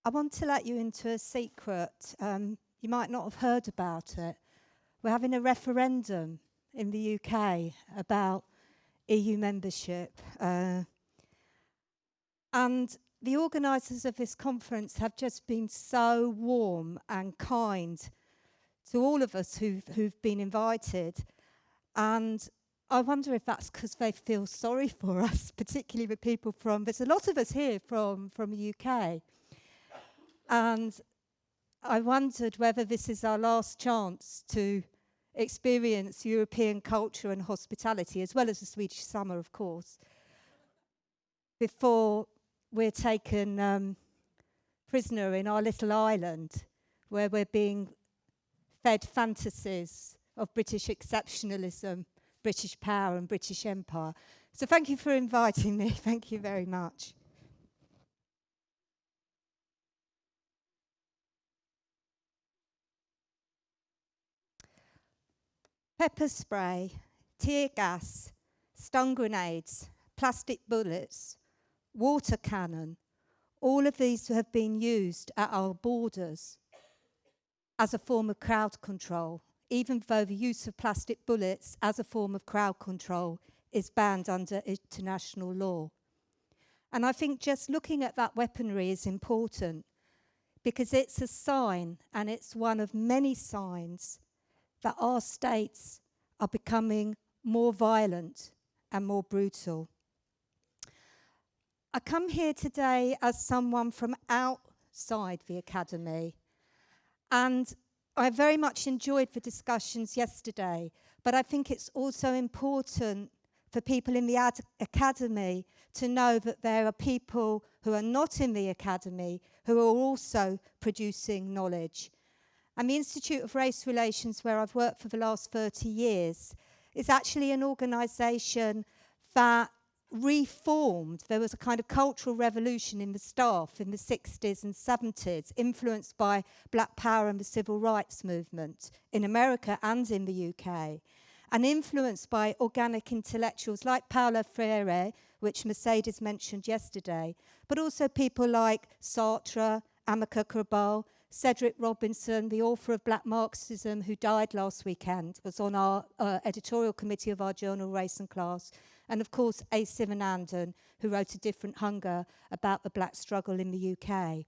I want to let you into a secret. You might not have heard about it. We're having a referendum in the UK about EU membership. And the organisers of this conference have just been so warm and kind to all of us who've been invited. And I wonder if that's because they feel sorry for us, particularly with people there's a lot of us here from the UK. And I wondered whether this is our last chance to experience European culture and hospitality, as well as the Swedish summer, of course, before we're taken prisoner in our little island, where we're being fed fantasies of British exceptionalism, British power and British empire. So thank you for inviting me. Thank you very much. Pepper spray, tear gas, stun grenades, plastic bullets, water cannon, all of these have been used at our borders as a form of crowd control, even though the use of plastic bullets as a form of crowd control is banned under international law. And I think just looking at that weaponry is important because it's a sign, and it's one of many signs, that our states are becoming more violent and more brutal. I come here today as someone from outside the academy, and I very much enjoyed the discussions yesterday, but I think it's also important for people in the academy to know that there are people who are not in the academy who are also producing knowledge. And the Institute of Race Relations, where I've worked for the last 30 years, is actually an organisation that reformed. There was a kind of cultural revolution in the staff in the 60s and 70s, influenced by Black Power and the Civil Rights Movement in America and in the UK, and influenced by organic intellectuals like Paulo Freire, which Mercedes mentioned yesterday, but also people like Sartre, Amilcar Cabral, Cedric Robinson, the author of Black Marxism, who died last weekend, was on our editorial committee of our journal Race and Class, and of course A. Sivanandan, who wrote A Different Hunger about the black struggle in the UK.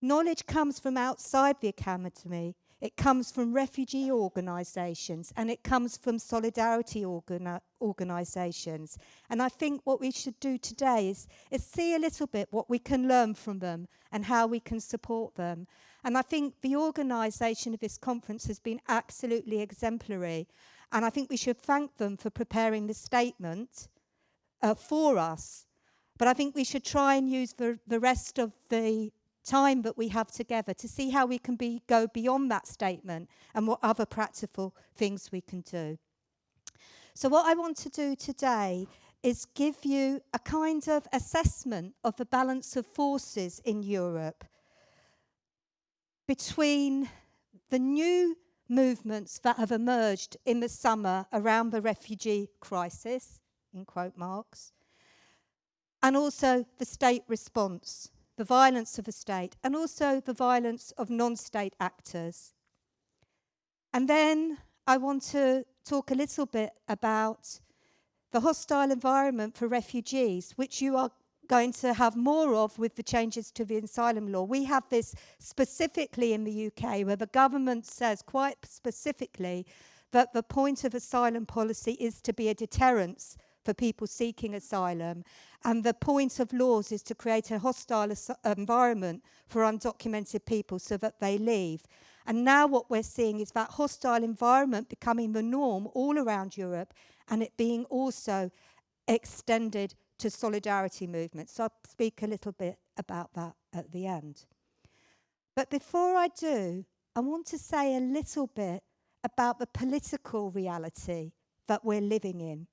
Knowledge comes from outside the academy. It comes from refugee organisations, and it comes from solidarity organisations. And I think what we should do today is see a little bit what we can learn from them and how we can support them. And I think the organisation of this conference has been absolutely exemplary. And I think we should thank them for preparing the statement for us. But I think we should try and use the rest of the time that we have together to see how we can go beyond that statement and what other practical things we can do. So what I want to do today is give you a kind of assessment of the balance of forces in Europe between the new movements that have emerged in the summer around the refugee crisis, in quote marks, and also the state response, the violence of the state, and also the violence of non-state actors. And then I want to talk a little bit about the hostile environment for refugees, which you are going to have more of with the changes to the asylum law. We have this specifically in the UK, where the government says quite specifically that the point of asylum policy is to be a deterrence for people seeking asylum, and the point of laws is to create a hostile environment for undocumented people so that they leave. And now what we're seeing is that hostile environment becoming the norm all around Europe, and it being also extended to solidarity movements. So I'll speak a little bit about that at the end. But before I do, I want to say a little bit about the political reality that we're living in.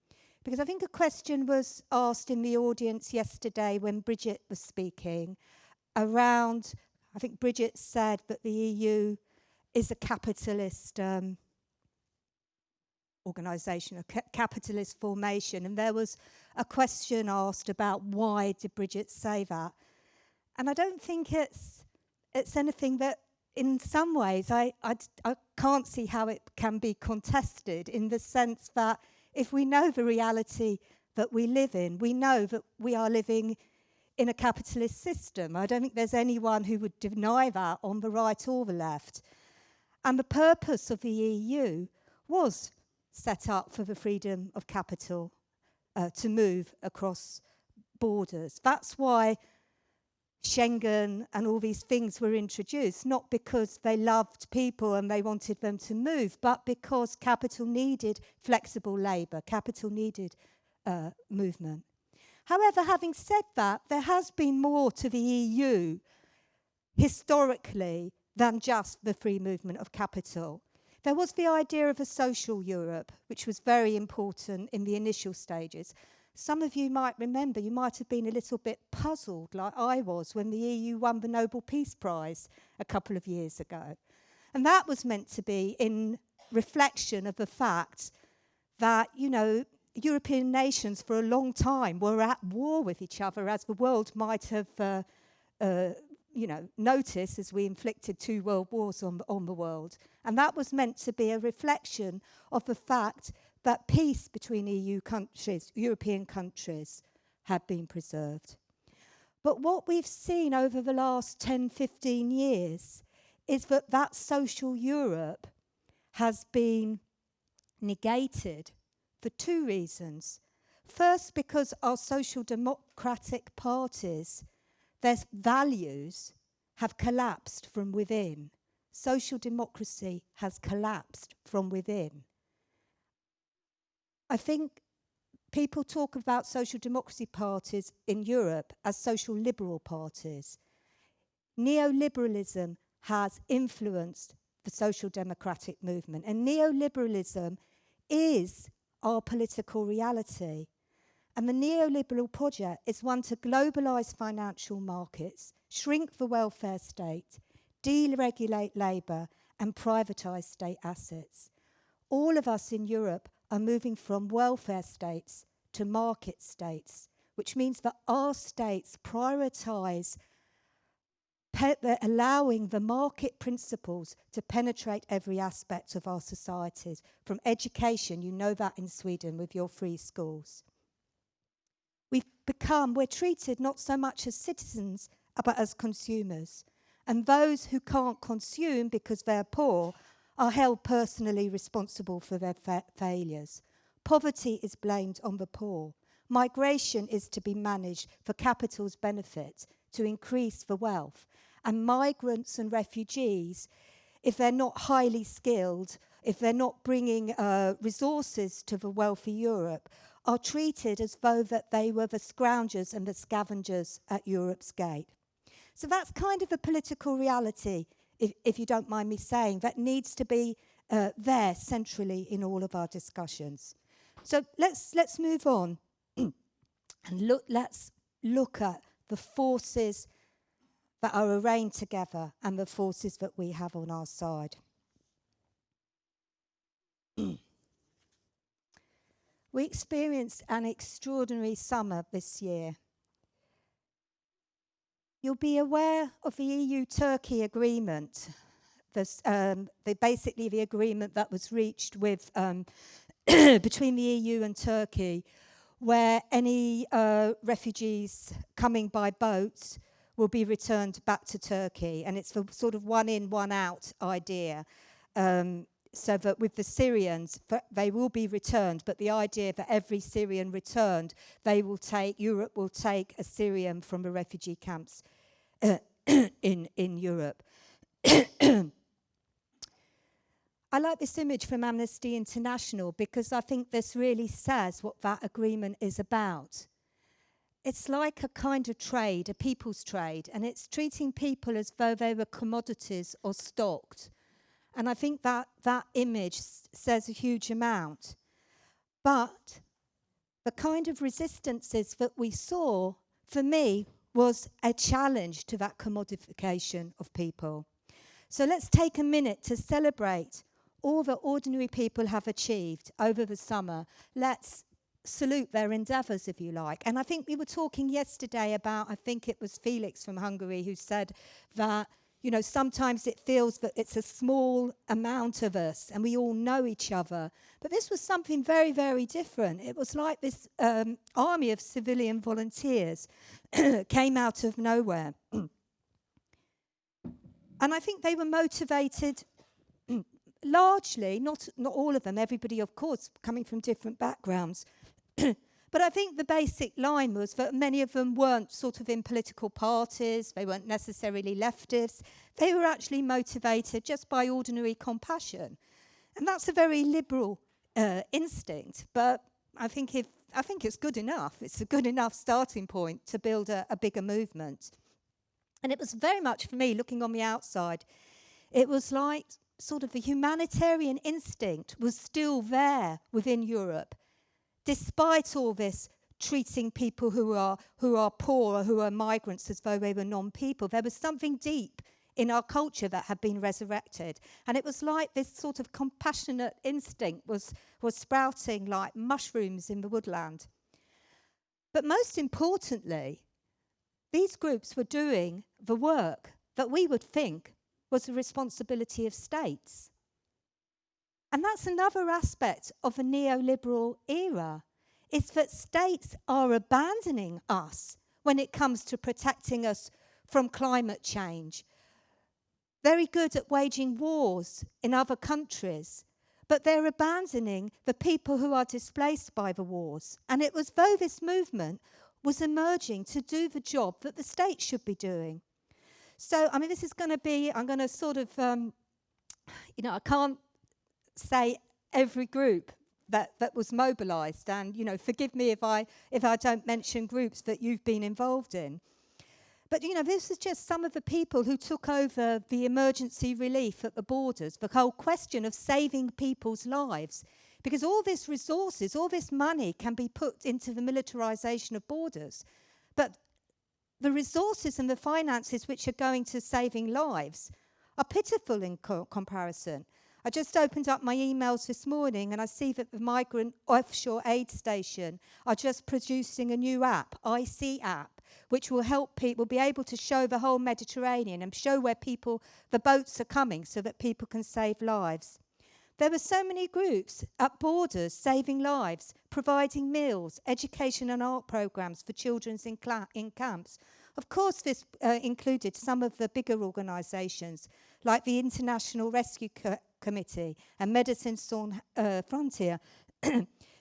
Because I think a question was asked in the audience yesterday when Bridget was speaking around, I think Bridget said that the EU is a capitalist organisation, a capitalist formation. And there was a question asked about why did Bridget say that? And I don't think it's it's anything that, in some ways, I can't see how it can be contested, in the sense that if we know the reality that we live in, we know that we are living in a capitalist system. I don't think there's anyone who would deny that on the right or the left. And the purpose of the EU was set up for the freedom of capital to move across borders. That's why Schengen and all these things were introduced, not because they loved people and they wanted them to move, but because capital needed flexible labour, capital needed movement. However, having said that, there has been more to the EU historically than just the free movement of capital. There was the idea of a social Europe, which was very important in the initial stages. Some of you might remember, you might have been a little bit puzzled, like I was, when the EU won the Nobel Peace Prize a couple of years ago. And that was meant to be in reflection of the fact that, you know, European nations for a long time were at war with each other, as the world might have noticed, as we inflicted 2 world wars on the world. And that was meant to be a reflection of the fact that peace between EU countries, European countries, had been preserved. But what we've seen over the last 10, 15 years is that that social Europe has been negated for 2 reasons. First, because our social democratic parties, their values have collapsed from within. Social democracy has collapsed from within. I think people talk about social democracy parties in Europe as social liberal parties. Neoliberalism has influenced the social democratic movement, and neoliberalism is our political reality. And the neoliberal project is one to globalise financial markets, shrink the welfare state, deregulate labour, and privatise state assets. All of us in Europe are moving from welfare states to market states, which means that our states prioritise allowing the market principles to penetrate every aspect of our societies, from education, you know that in Sweden with your free schools. We're treated not so much as citizens, but as consumers. And those who can't consume because they're poor are held personally responsible for their failures. Poverty is blamed on the poor. Migration is to be managed for capital's benefit, to increase the wealth. And migrants and refugees, if they're not highly skilled, if they're not bringing resources to the wealthy Europe, are treated as though that they were the scroungers and the scavengers at Europe's gate. So that's kind of a political reality, if you don't mind me saying, that needs to be there centrally in all of our discussions. So let's move on and let's look at the forces that are arrayed together and the forces that we have on our side. We experienced an extraordinary summer this year. You'll be aware of the EU-Turkey agreement, basically the agreement that was reached with between the EU and Turkey, where any refugees coming by boat will be returned back to Turkey. And it's the sort of one in, one out idea. So that with the Syrians, they will be returned, but the idea that every Syrian returned, Europe will take a Syrian from the refugee camps in Europe. I like this image from Amnesty International because I think this really says what that agreement is about. It's like a kind of trade, a people's trade, and it's treating people as though they were commodities or stocked. And I think that image says a huge amount. But the kind of resistances that we saw, for me, was a challenge to that commodification of people. So let's take a minute to celebrate all that ordinary people have achieved over the summer. Let's salute their endeavours, if you like. And I think we were talking yesterday about, I think it was Felix from Hungary who said that, You know, sometimes it feels that it's a small amount of us and we all know each other. But this was something very, very different. It was like this army of civilian volunteers came out of nowhere. And I think they were motivated largely, not all of them, everybody, of course, coming from different backgrounds. But I think the basic line was that many of them weren't sort of in political parties, they weren't necessarily leftists, they were actually motivated just by ordinary compassion. And that's a very liberal instinct, but I think it's good enough. It's a good enough starting point to build a bigger movement. And it was very much, for me, looking on the outside, it was like sort of the humanitarian instinct was still there within Europe, despite all this treating people who are poor or who are migrants as though they were non-people. There was something deep in our culture that had been resurrected. And it was like this sort of compassionate instinct was sprouting like mushrooms in the woodland. But most importantly, these groups were doing the work that we would think was the responsibility of states. And that's another aspect of the neoliberal era, is that states are abandoning us when it comes to protecting us from climate change. Very good at waging wars in other countries, but they're abandoning the people who are displaced by the wars. And it was though this movement was emerging to do the job that the state should be doing. So, I mean, this is going to be, I'm going to sort of, I can't say every group that was mobilised, and, forgive me if I don't mention groups that you've been involved in. But, this is just some of the people who took over the emergency relief at the borders, the whole question of saving people's lives. Because all this resources, all this money can be put into the militarisation of borders. But the resources and the finances which are going to saving lives are pitiful in comparison. I just opened up my emails this morning and I see that the Migrant Offshore Aid Station are just producing a new app, IC app, which will help people be able to show the whole Mediterranean and show where the boats are coming so that people can save lives. There were so many groups at borders saving lives, providing meals, education and art programs for children in camps. Of course, this included some of the bigger organisations like the International Rescue Committee and Médecins Sans Frontières.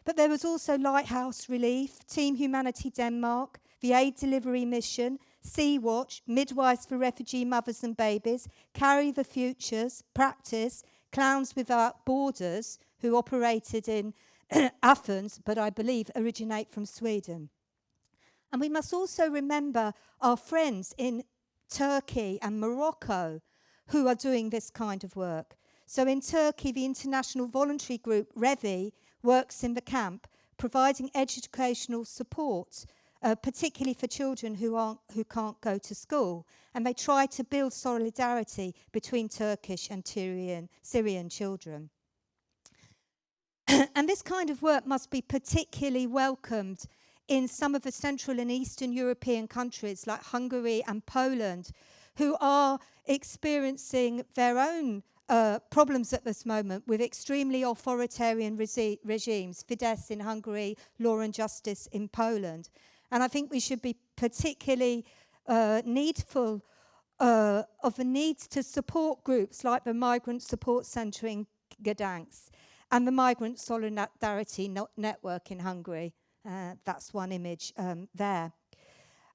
But there was also Lighthouse Relief, Team Humanity Denmark, the Aid Delivery Mission, Sea-Watch, Midwives for Refugee Mothers and Babies, Carry the Futures, Practice, Clowns Without Borders, who operated in Athens, but I believe originate from Sweden. And we must also remember our friends in Turkey and Morocco who are doing this kind of work. So in Turkey, the international voluntary group Revi works in the camp, providing educational support, particularly for children who can't go to school. And they try to build solidarity between Turkish and Syrian children. And this kind of work must be particularly welcomed in some of the Central and Eastern European countries like Hungary and Poland, who are experiencing their own problems at this moment with extremely authoritarian regimes, Fidesz in Hungary, Law and Justice in Poland. And I think we should be particularly needful of the need to support groups like the Migrant Support Centre in Gdansk and the Migrant Solidarity Network in Hungary. That's one image there.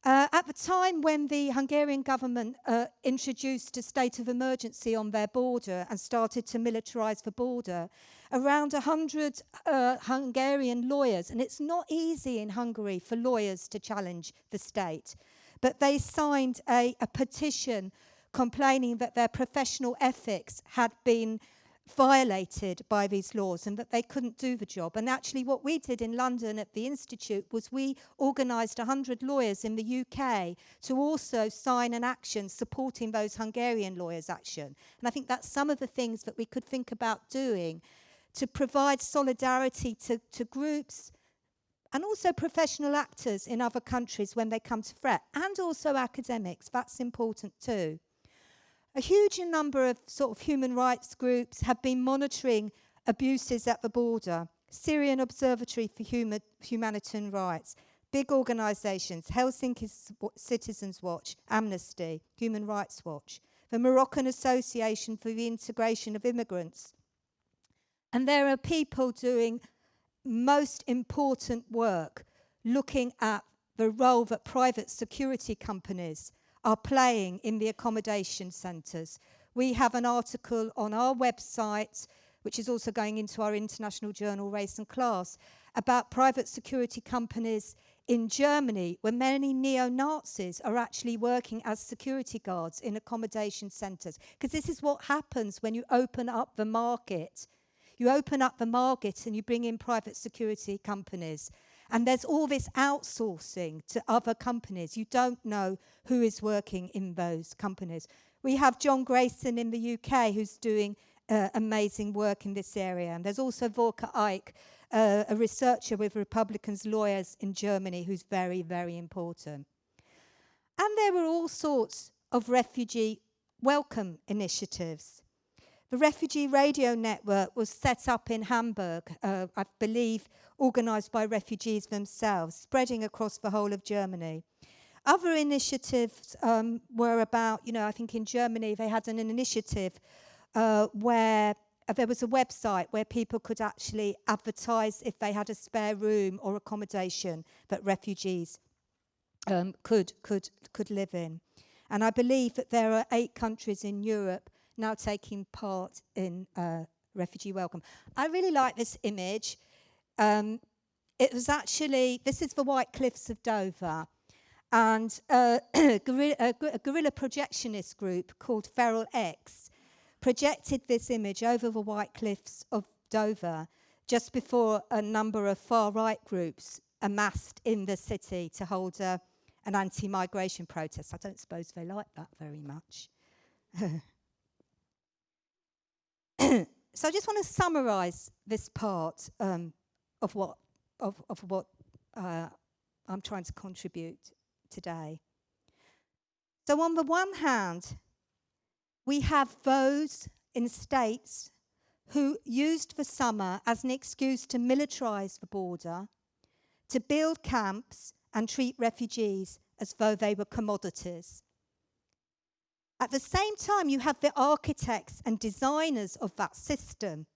At the time when the Hungarian government introduced a state of emergency on their border and started to militarise the border, around 100 Hungarian lawyers, and it's not easy in Hungary for lawyers to challenge the state, but they signed a petition complaining that their professional ethics had been violated by these laws and that they couldn't do the job. And actually what we did in London at the Institute was we organised 100 lawyers in the UK to also sign an action supporting those Hungarian lawyers' action. And I think that's some of the things that we could think about doing to provide solidarity to groups and also professional actors in other countries when they come to threat, and also academics. That's important too. A huge number of sort of human rights groups have been monitoring abuses at the border. Syrian Observatory for Humanitarian Rights, big organisations, Helsinki Citizens Watch, Amnesty, Human Rights Watch, the Moroccan Association for the Integration of Immigrants. And there are people doing most important work looking at the role that private security companies are playing in the accommodation centres. We have an article on our website, which is also going into our international journal, Race and Class, about private security companies in Germany, where many neo-Nazis are actually working as security guards in accommodation centres. Because this is what happens when you open up the market. You open up the market and you bring in private security companies. And there's all this outsourcing to other companies. You don't know who is working in those companies. We have John Grayson in the UK who's doing amazing work in this area. And there's also Volker Eick, a researcher with Republicans lawyers in Germany who's very, very important. And there were all sorts of refugee welcome initiatives. The Refugee Radio Network was set up in Hamburg, I believe organised by refugees themselves, spreading across the whole of Germany. Other initiatives were about, I think in Germany they had an initiative where there was a website where people could actually advertise if they had a spare room or accommodation that refugees could live in. And I believe that there are 8 countries in Europe now taking part in refugee welcome. I really like this image. It was actually, this is the White Cliffs of Dover, and a guerrilla projectionist group called Feral X projected this image over the White Cliffs of Dover just before a number of far-right groups amassed in the city to hold an anti-migration protest. I don't suppose they like that very much. So I just want to summarise this part of what I'm trying to contribute today. So on the one hand, we have those in states who used the summer as an excuse to militarise the border, to build camps and treat refugees as though they were commodities. At the same time, you have the architects and designers of that system,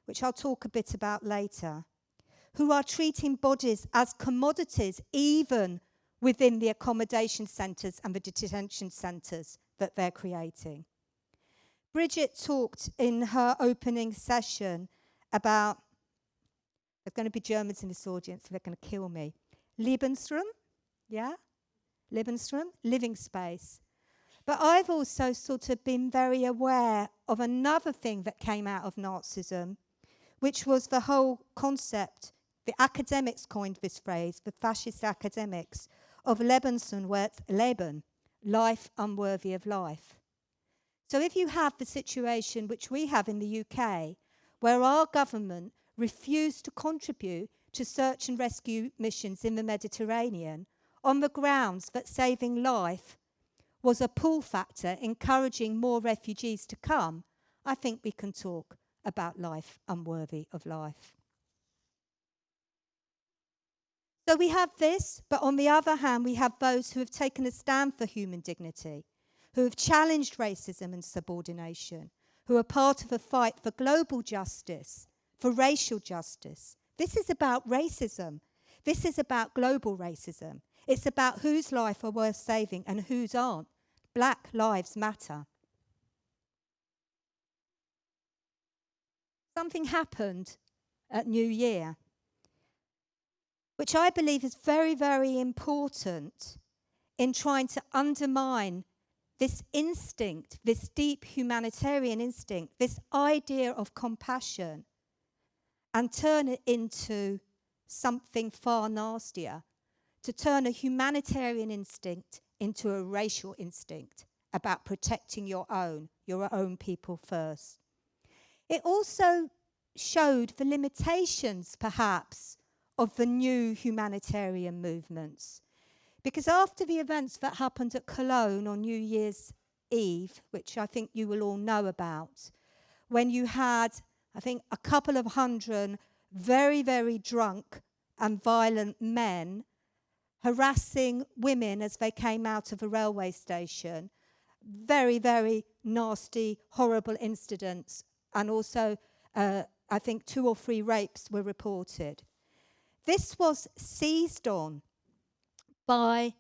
which I'll talk a bit about later, who are treating bodies as commodities even within the accommodation centres and the detention centres that they're creating. Bridget talked in her opening session about, there's going to be Germans in this audience, so they're going to kill me. Lebensraum, yeah? Lebensraum, living space. But I've also sort of been very aware of another thing that came out of Nazism, which was the whole concept, the academics coined this phrase, the fascist academics, of Lebensunwert Leben, life unworthy of life. So if you have the situation which we have in the UK, where our government refused to contribute to search and rescue missions in the Mediterranean on the grounds that saving life was a pull factor encouraging more refugees to come, I think we can talk about life unworthy of life. So we have this, but on the other hand, we have those who have taken a stand for human dignity, who have challenged racism and subordination, who are part of a fight for global justice, for racial justice. This is about racism. This is about global racism. It's about whose life are worth saving and whose aren't. Black lives matter. Something happened at New Year, which I believe is very, very important in trying to undermine this instinct, this deep humanitarian instinct, this idea of compassion, and turn it into something far nastier, to turn a humanitarian instinct into a racial instinct about protecting your own people first. It also showed the limitations, perhaps, of the new humanitarian movements. Because after the events that happened at Cologne on New Year's Eve, which I think you will all know about, when you had, I think, a couple of hundred very, very drunk and violent men harassing women as they came out of a railway station. Very, very nasty, horrible incidents. And also, I think 2 or 3 rapes were reported. This was seized on by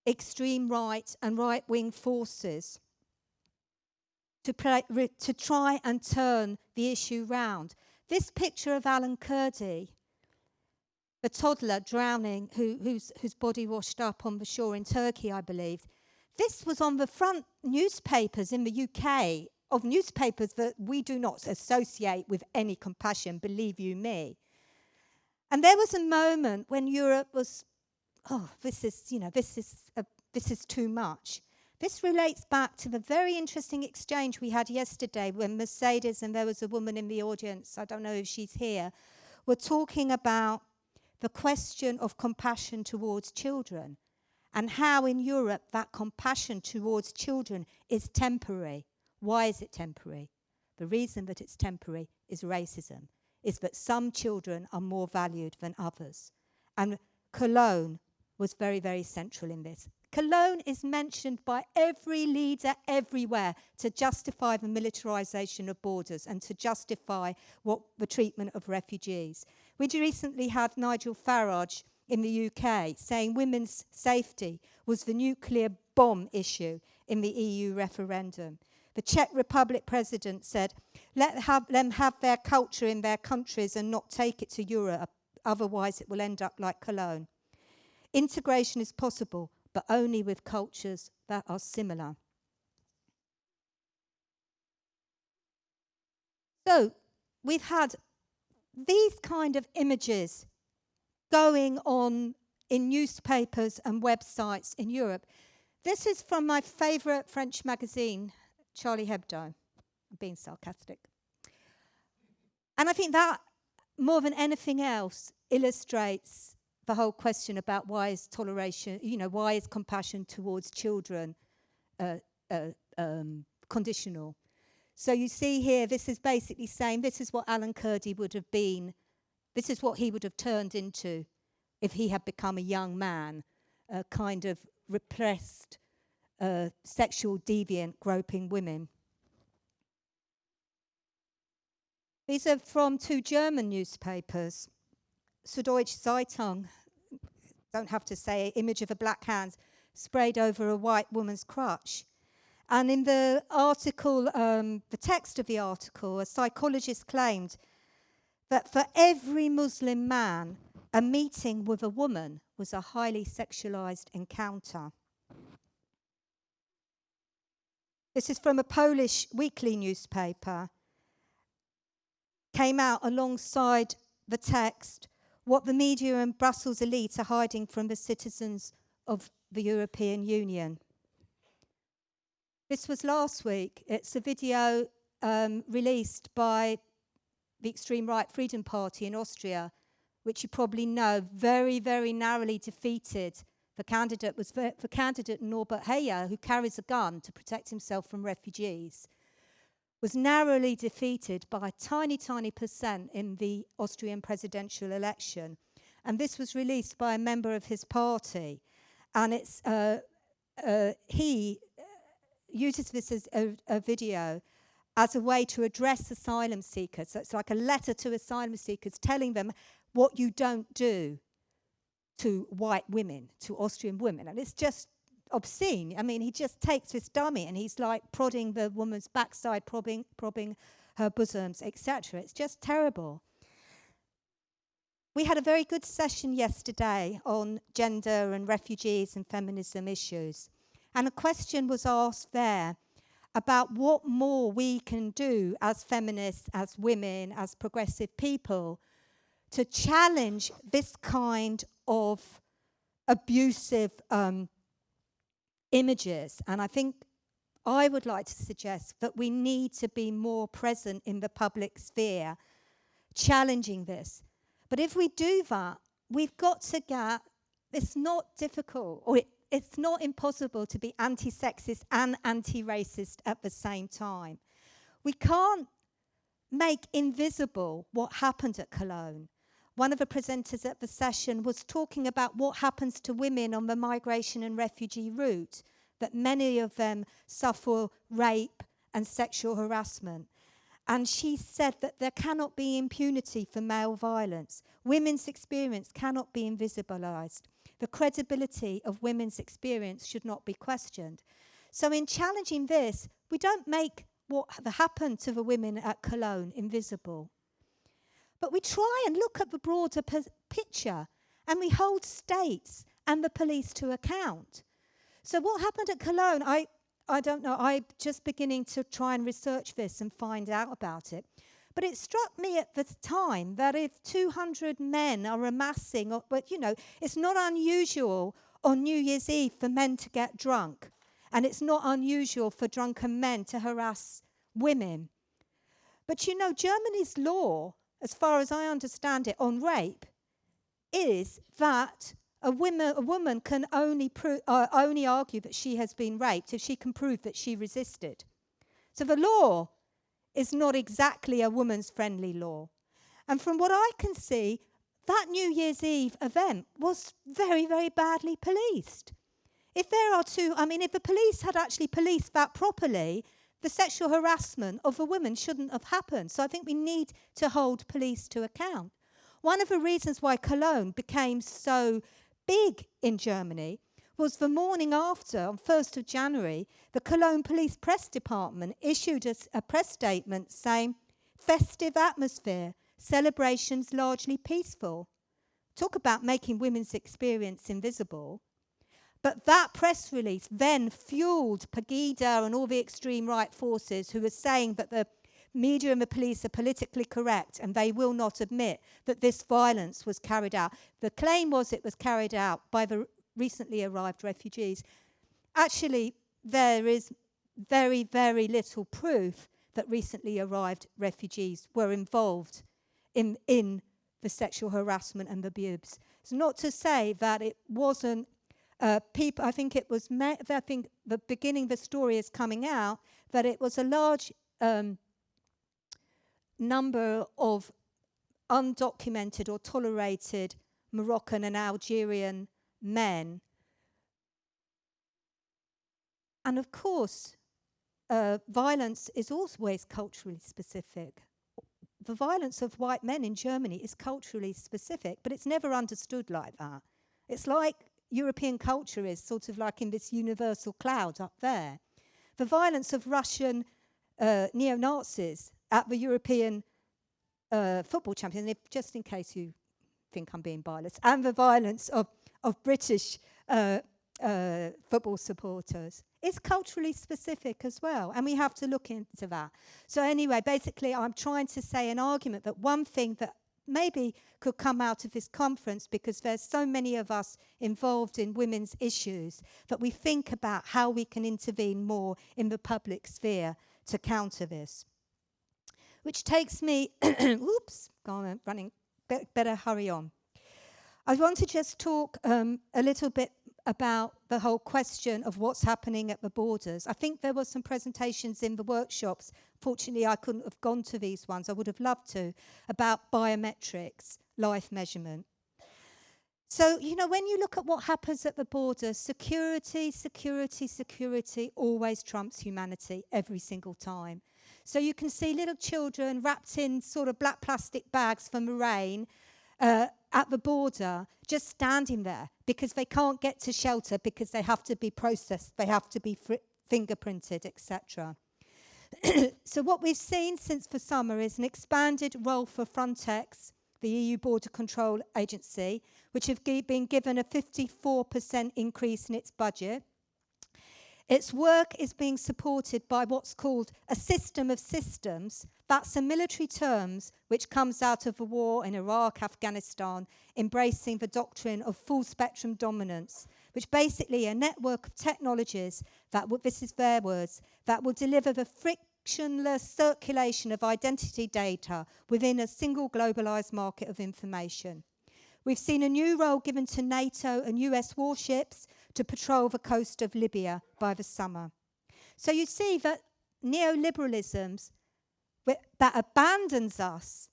extreme right and right-wing forces to try and turn the issue round. This picture of Alan Kurdi, the toddler drowning, whose body washed up on the shore in Turkey, I believe, this was on the front newspapers in the UK, of newspapers that we do not associate with any compassion, believe you me. And there was a moment when Europe was, oh, this is too much. This relates back to the very interesting exchange we had yesterday when Mercedes, and there was a woman in the audience, I don't know if she's here, were talking about the question of compassion towards children and how in Europe that compassion towards children is temporary. Why is it temporary? The reason that it's temporary is racism, is that some children are more valued than others. And Cologne was very, very central in this. Cologne is mentioned by every leader everywhere to justify the militarization of borders and to justify the treatment of refugees. We recently had Nigel Farage in the UK saying women's safety was the nuclear bomb issue in the EU referendum. The Czech Republic president said, let them have their culture in their countries and not take it to Europe, otherwise it will end up like Cologne. Integration is possible, but only with cultures that are similar. So we've had these kind of images going on in newspapers and websites in Europe. This is from my favorite French magazine, Charlie Hebdo. I'm being sarcastic. And I think that, more than anything else, illustrates the whole question about why is toleration, why is compassion towards children conditional. So you see here, this is basically saying this is what Alan Kurdi would have been, this is what he would have turned into if he had become a young man, a kind of repressed, sexual deviant, groping women. These are from 2 German newspapers. Süddeutsche Zeitung, don't have to say, image of a black hand sprayed over a white woman's crotch. And in the article, the text of the article, a psychologist claimed that for every Muslim man, a meeting with a woman was a highly sexualized encounter. This is from a Polish weekly newspaper. Came out alongside the text, what the media and Brussels elite are hiding from the citizens of the European Union. This was last week. It's a video released by the extreme right Freedom Party in Austria, which you probably know, very, very narrowly defeated. The candidate was the candidate Norbert Heyer, who carries a gun to protect himself from refugees, was narrowly defeated by a tiny, tiny percent in the Austrian presidential election. And this was released by a member of his party. And it's he uses this as a video as a way to address asylum seekers. So it's like a letter to asylum seekers telling them what you don't do to white women, to Austrian women. And it's just obscene. I mean, he just takes this dummy and he's like prodding the woman's backside, prodding her bosoms, etc. It's just terrible. We had a very good session yesterday on gender and refugees and feminism issues. And a question was asked there about what more we can do as feminists, as women, as progressive people to challenge this kind of abusive images. And I think I would like to suggest that we need to be more present in the public sphere, challenging this. But if we do that, we've got to get, it's not difficult, or it's not impossible to be anti-sexist and anti-racist at the same time. We can't make invisible what happened at Cologne. One of the presenters at the session was talking about what happens to women on the migration and refugee route, that many of them suffer rape and sexual harassment. And she said that there cannot be impunity for male violence. Women's experience cannot be invisibilized. The credibility of women's experience should not be questioned. So in challenging this, we don't make what happened to the women at Cologne invisible. But we try and look at the broader picture, and we hold states and the police to account. So what happened at Cologne, I don't know, I'm just beginning to try and research this and find out about it. But it struck me at the time that if 200 men are amassing, but you know, it's not unusual on New Year's Eve for men to get drunk. And it's not unusual for drunken men to harass women. But you know, Germany's law, as far as I understand it, on rape, is that a woman can only argue that she has been raped if she can prove that she resisted. So the law is not exactly a woman's friendly law. And from what I can see, that New Year's Eve event was very, very badly policed. If the police had actually policed that properly, the sexual harassment of a woman shouldn't have happened. So I think we need to hold police to account. One of the reasons why Cologne became so big in Germany was the morning after, on 1st of January, the Cologne Police Press Department issued a press statement saying, festive atmosphere, celebrations largely peaceful. Talk about making women's experience invisible. But that press release then fueled Pegida and all the extreme right forces who were saying that the media and the police are politically correct and they will not admit that this violence was carried out. The claim was it was carried out by the recently arrived refugees. Actually, there is very, very little proof that recently arrived refugees were involved in the sexual harassment and abuse. It's not to say that it wasn't people. I think it was. I think the beginning the story is coming out that it was a large number of undocumented or tolerated Moroccan and Algerian men. And of course, violence is always culturally specific. The violence of white men in Germany is culturally specific, but it's never understood like that. It's like European culture is sort of like in this universal cloud up there. The violence of Russian neo-Nazis at the European football champions, just in case you think I'm being biased, and the violence of British football supporters is culturally specific as well, and we have to look into that. So anyway, basically I'm trying to say an argument that one thing that maybe could come out of this conference, because there's so many of us involved in women's issues, that we think about how we can intervene more in the public sphere to counter this. Which takes me, oops, gone running, better hurry on. I want to just talk a little bit about the whole question of what's happening at the borders. I think there were some presentations in the workshops. Fortunately, I couldn't have gone to these ones. I would have loved to, about biometrics, life measurement. So, you know, when you look at what happens at the border, security, security, security always trumps humanity every single time. So you can see little children wrapped in sort of black plastic bags from the rain at the border, just standing there because they can't get to shelter because they have to be processed, they have to be fingerprinted, etc. So what we've seen since the summer is an expanded role for Frontex, the EU Border Control Agency, which have been given a 54% increase in its budget. Its work is being supported by what's called a system of systems. That's a military term which comes out of the war in Iraq, Afghanistan, embracing the doctrine of full spectrum dominance, which basically a network of technologies that, this is their words, that will deliver the frictionless circulation of identity data within a single globalized market of information. We've seen a new role given to NATO and US warships to patrol the coast of Libya by the summer. So you see that neoliberalism that abandons us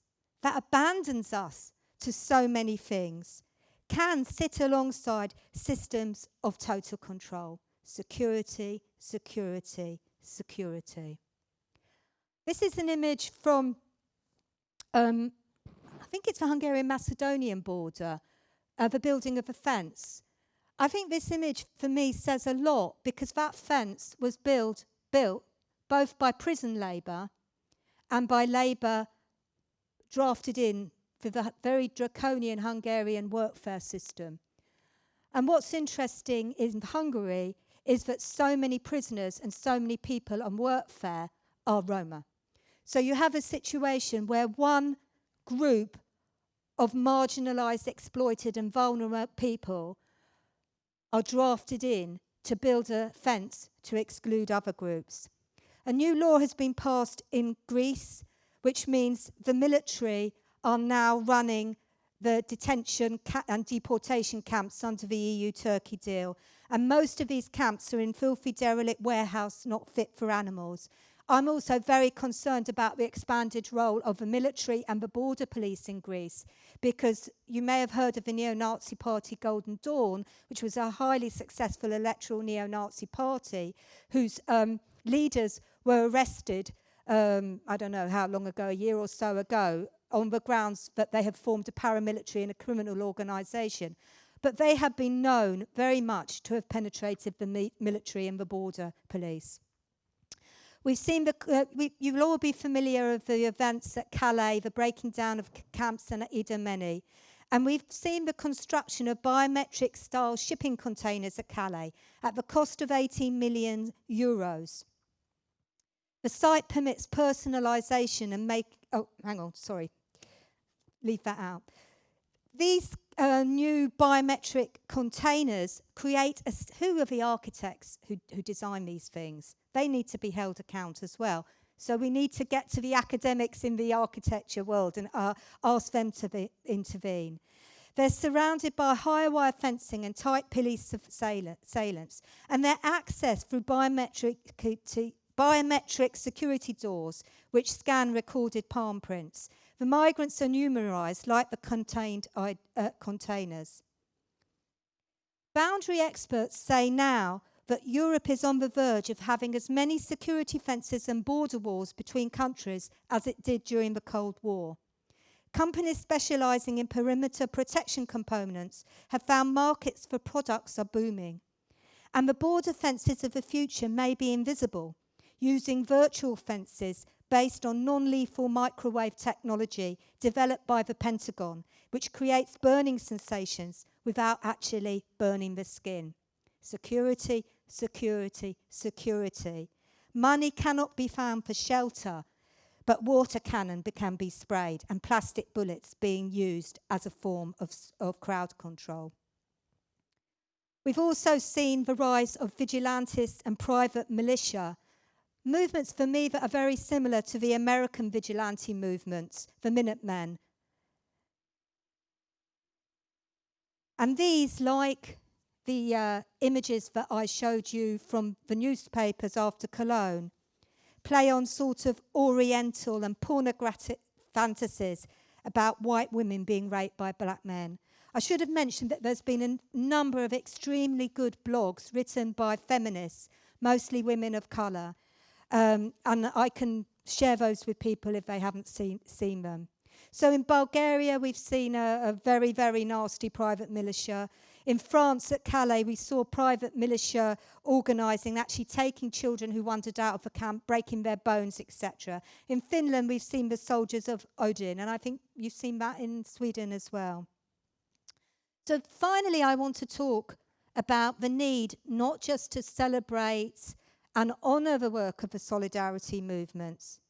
to so many things, can sit alongside systems of total control. Security, security, security. This is an image from, I think it's the Hungarian-Macedonian border, the building of a fence. I think this image, for me, says a lot, because that fence was built both by prison labour and by labour drafted in for the very draconian Hungarian workfare system. And what's interesting in Hungary is that so many prisoners and so many people on workfare are Roma. So you have a situation where one group of marginalised, exploited and vulnerable people are drafted in to build a fence to exclude other groups. A new law has been passed in Greece, which means the military are now running the detention and deportation camps under the EU-Turkey deal. And most of these camps are in filthy, derelict warehouse, not fit for animals. I'm also very concerned about the expanded role of the military and the border police in Greece, because you may have heard of the neo-Nazi party Golden Dawn, which was a highly successful electoral neo-Nazi party whose leaders were arrested, I don't know how long ago, a year or so ago, on the grounds that they had formed a paramilitary and a criminal organisation. But they have been known very much to have penetrated the military and the border police. We've seen you'll all be familiar with the events at Calais, the breaking down of camps and at Idomeni. And we've seen the construction of biometric-style shipping containers at Calais at the cost of 18 million euros. The site permits personalisation and leave that out. These new biometric containers create who are the architects who design these things? They need to be held account as well. So we need to get to the academics in the architecture world and ask them to intervene. They're surrounded by high wire fencing and tight police surveillance, and their access through biometric security doors which scan recorded palm prints. The migrants are numerised like the contained containers. Boundary experts say now that Europe is on the verge of having as many security fences and border walls between countries as it did during the Cold War. Companies specialising in perimeter protection components have found markets for products are booming. And the border fences of the future may be invisible, using virtual fences based on non-lethal microwave technology developed by the Pentagon, which creates burning sensations without actually burning the skin. Security, security, security. Money cannot be found for shelter, but water cannon can be sprayed and plastic bullets being used as a form of crowd control. We've also seen the rise of vigilantes and private militia, movements for me that are very similar to the American vigilante movements, the Minutemen. And these, like the images that I showed you from the newspapers after Cologne, play on sort of oriental and pornographic fantasies about white women being raped by black men. I should have mentioned that there's been a number of extremely good blogs written by feminists, mostly women of colour, and I can share those with people if they haven't seen them. So in Bulgaria, we've seen a very, very nasty private militia. In France, at Calais, we saw private militia organising, actually taking children who wandered out of the camp, breaking their bones, etc. In Finland, we've seen the soldiers of Odin, and I think you've seen that in Sweden as well. So finally, I want to talk about the need not just to celebrate and honour the work of the solidarity movements,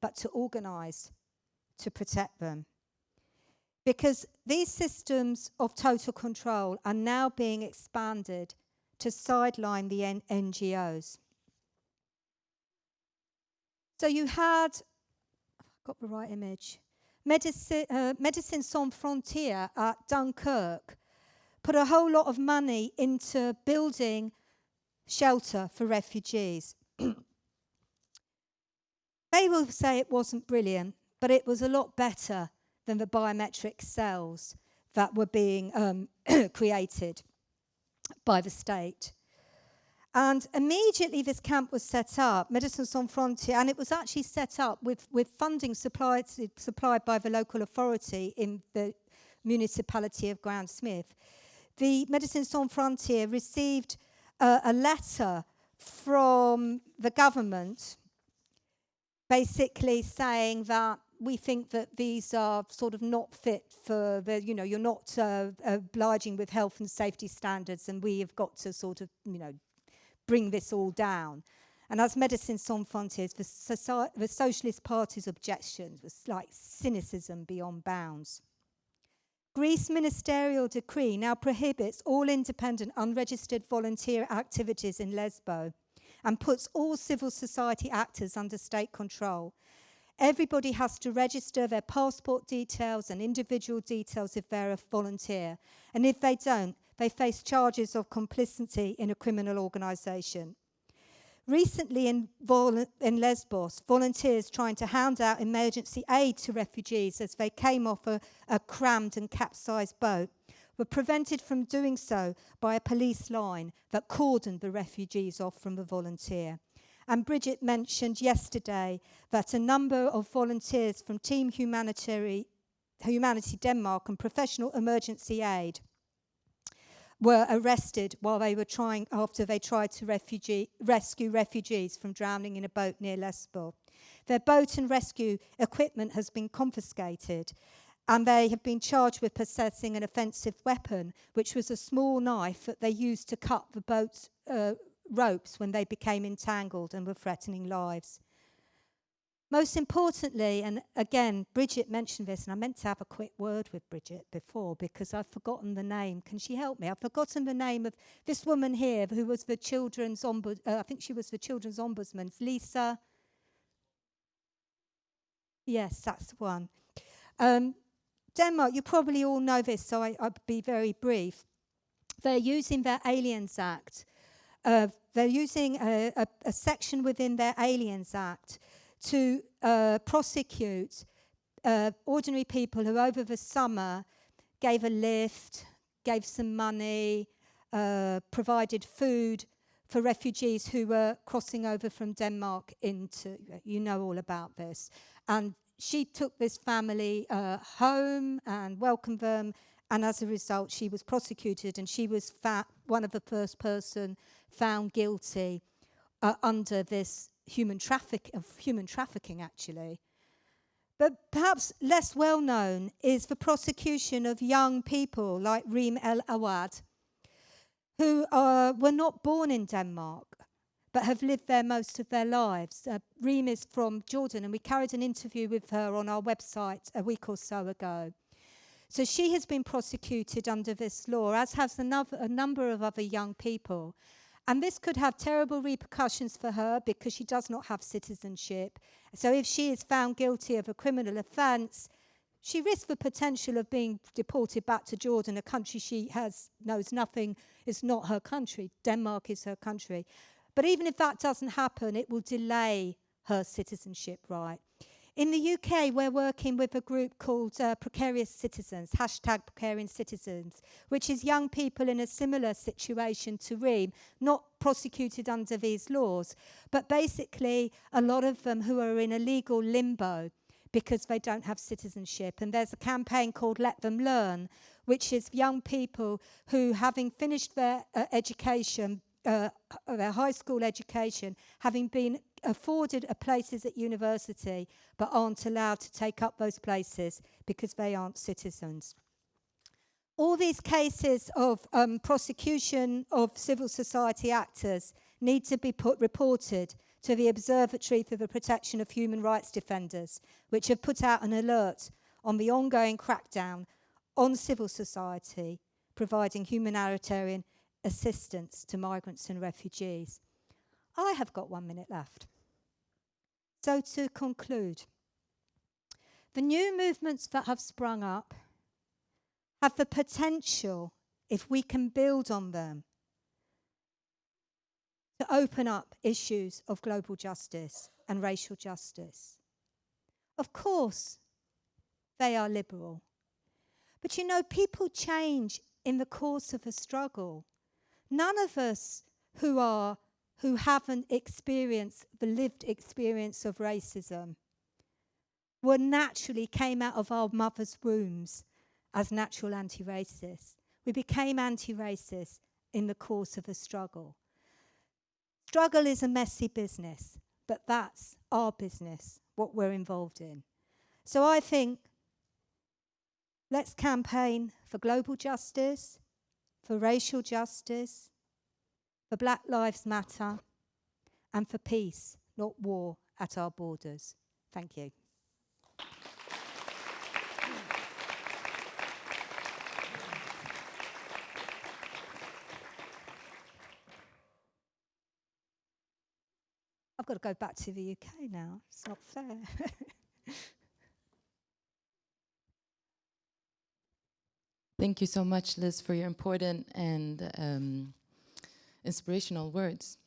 but to organise to protect them. Because these systems of total control are now being expanded to sideline the NGOs. So you had, I've got the right image, Médecins Sans Frontières at Dunkirk put a whole lot of money into building shelter for refugees. They will say it wasn't brilliant, but it was a lot better than the biometric cells that were being created by the state. And immediately this camp was set up, Médecins Sans Frontières, and it was actually set up with funding supplied by the local authority in the municipality of Graham Smith. The Médecins Sans Frontières received a letter from the government basically saying that we think that these are sort of not fit for the, you're not obliging with health and safety standards, and we have got to sort of, bring this all down. And as Médecins Sans Frontières, the Socialist Party's objections was like cynicism beyond bounds. Greece's ministerial decree now prohibits all independent, unregistered volunteer activities in Lesbos and puts all civil society actors under state control. Everybody has to register their passport details and individual details if they're a volunteer. And if they don't, they face charges of complicity in a criminal organisation. Recently in Lesbos, volunteers trying to hand out emergency aid to refugees as they came off a crammed and capsized boat were prevented from doing so by a police line that cordoned the refugees off from the volunteer. And Bridget mentioned yesterday that a number of volunteers from Team Humanity Denmark and Professional Emergency Aid were arrested while they were after they tried to rescue refugees from drowning in a boat near Lesbos. Their boat and rescue equipment has been confiscated, and they have been charged with possessing an offensive weapon, which was a small knife that they used to cut the boat's ropes when they became entangled and were threatening lives. Most importantly, and again, Bridget mentioned this, and I meant to have a quick word with Bridget before because I've forgotten the name. Can she help me? I've forgotten the name of this woman here who was the children's I think she was the children's ombudsman. Lisa. Yes, that's the one. Denmark, you probably all know this, so I'll be very brief. They're using their Aliens Act. They're using a section within their Aliens Act to prosecute ordinary people who over the summer gave a lift, gave some money, provided food for refugees who were crossing over from Denmark into, you know all about this. And she took this family home and welcomed them, and as a result she was prosecuted, and she was one of the first person found guilty under this human trafficking actually. But perhaps less well known is the prosecution of young people like Reem El Awad, who were not born in Denmark but have lived there most of their lives. Reem is from Jordan, and we carried an interview with her on our website a week or so ago. So she has been prosecuted under this law, as has a number of other young people. And this could have terrible repercussions for her because she does not have citizenship. So if she is found guilty of a criminal offence, she risks the potential of being deported back to Jordan, a country she knows nothing, is not her country. Denmark is her country. But even if that doesn't happen, it will delay her citizenship right. In the UK, we're working with a group called Precarious Citizens, #PrecarianCitizens, which is young people in a similar situation to Reem, not prosecuted under these laws, but basically a lot of them who are in a legal limbo because they don't have citizenship. And there's a campaign called Let Them Learn, which is young people who, having finished their education, their high school education, having been afforded places at university but aren't allowed to take up those places because they aren't citizens. All these cases of prosecution of civil society actors need to be reported to the Observatory for the Protection of Human Rights Defenders, which have put out an alert on the ongoing crackdown on civil society providing humanitarian assistance to migrants and refugees. I have got 1 minute left. So to conclude, the new movements that have sprung up have the potential if we can build on them to open up issues of global justice and racial justice. Of course, they are liberal. But you know, people change in the course of a struggle. None of us who haven't experienced the lived experience of racism were naturally came out of our mother's wombs as natural anti-racists. We became anti-racist in the course of a struggle. Struggle is a messy business, but that's our business, what we're involved in. So I think let's campaign for global justice, for racial justice, for Black Lives Matter, and for peace, not war, at our borders. Thank you. I've got to go back to the UK now. It's not fair. Thank you so much, Liz, for your important and inspirational words.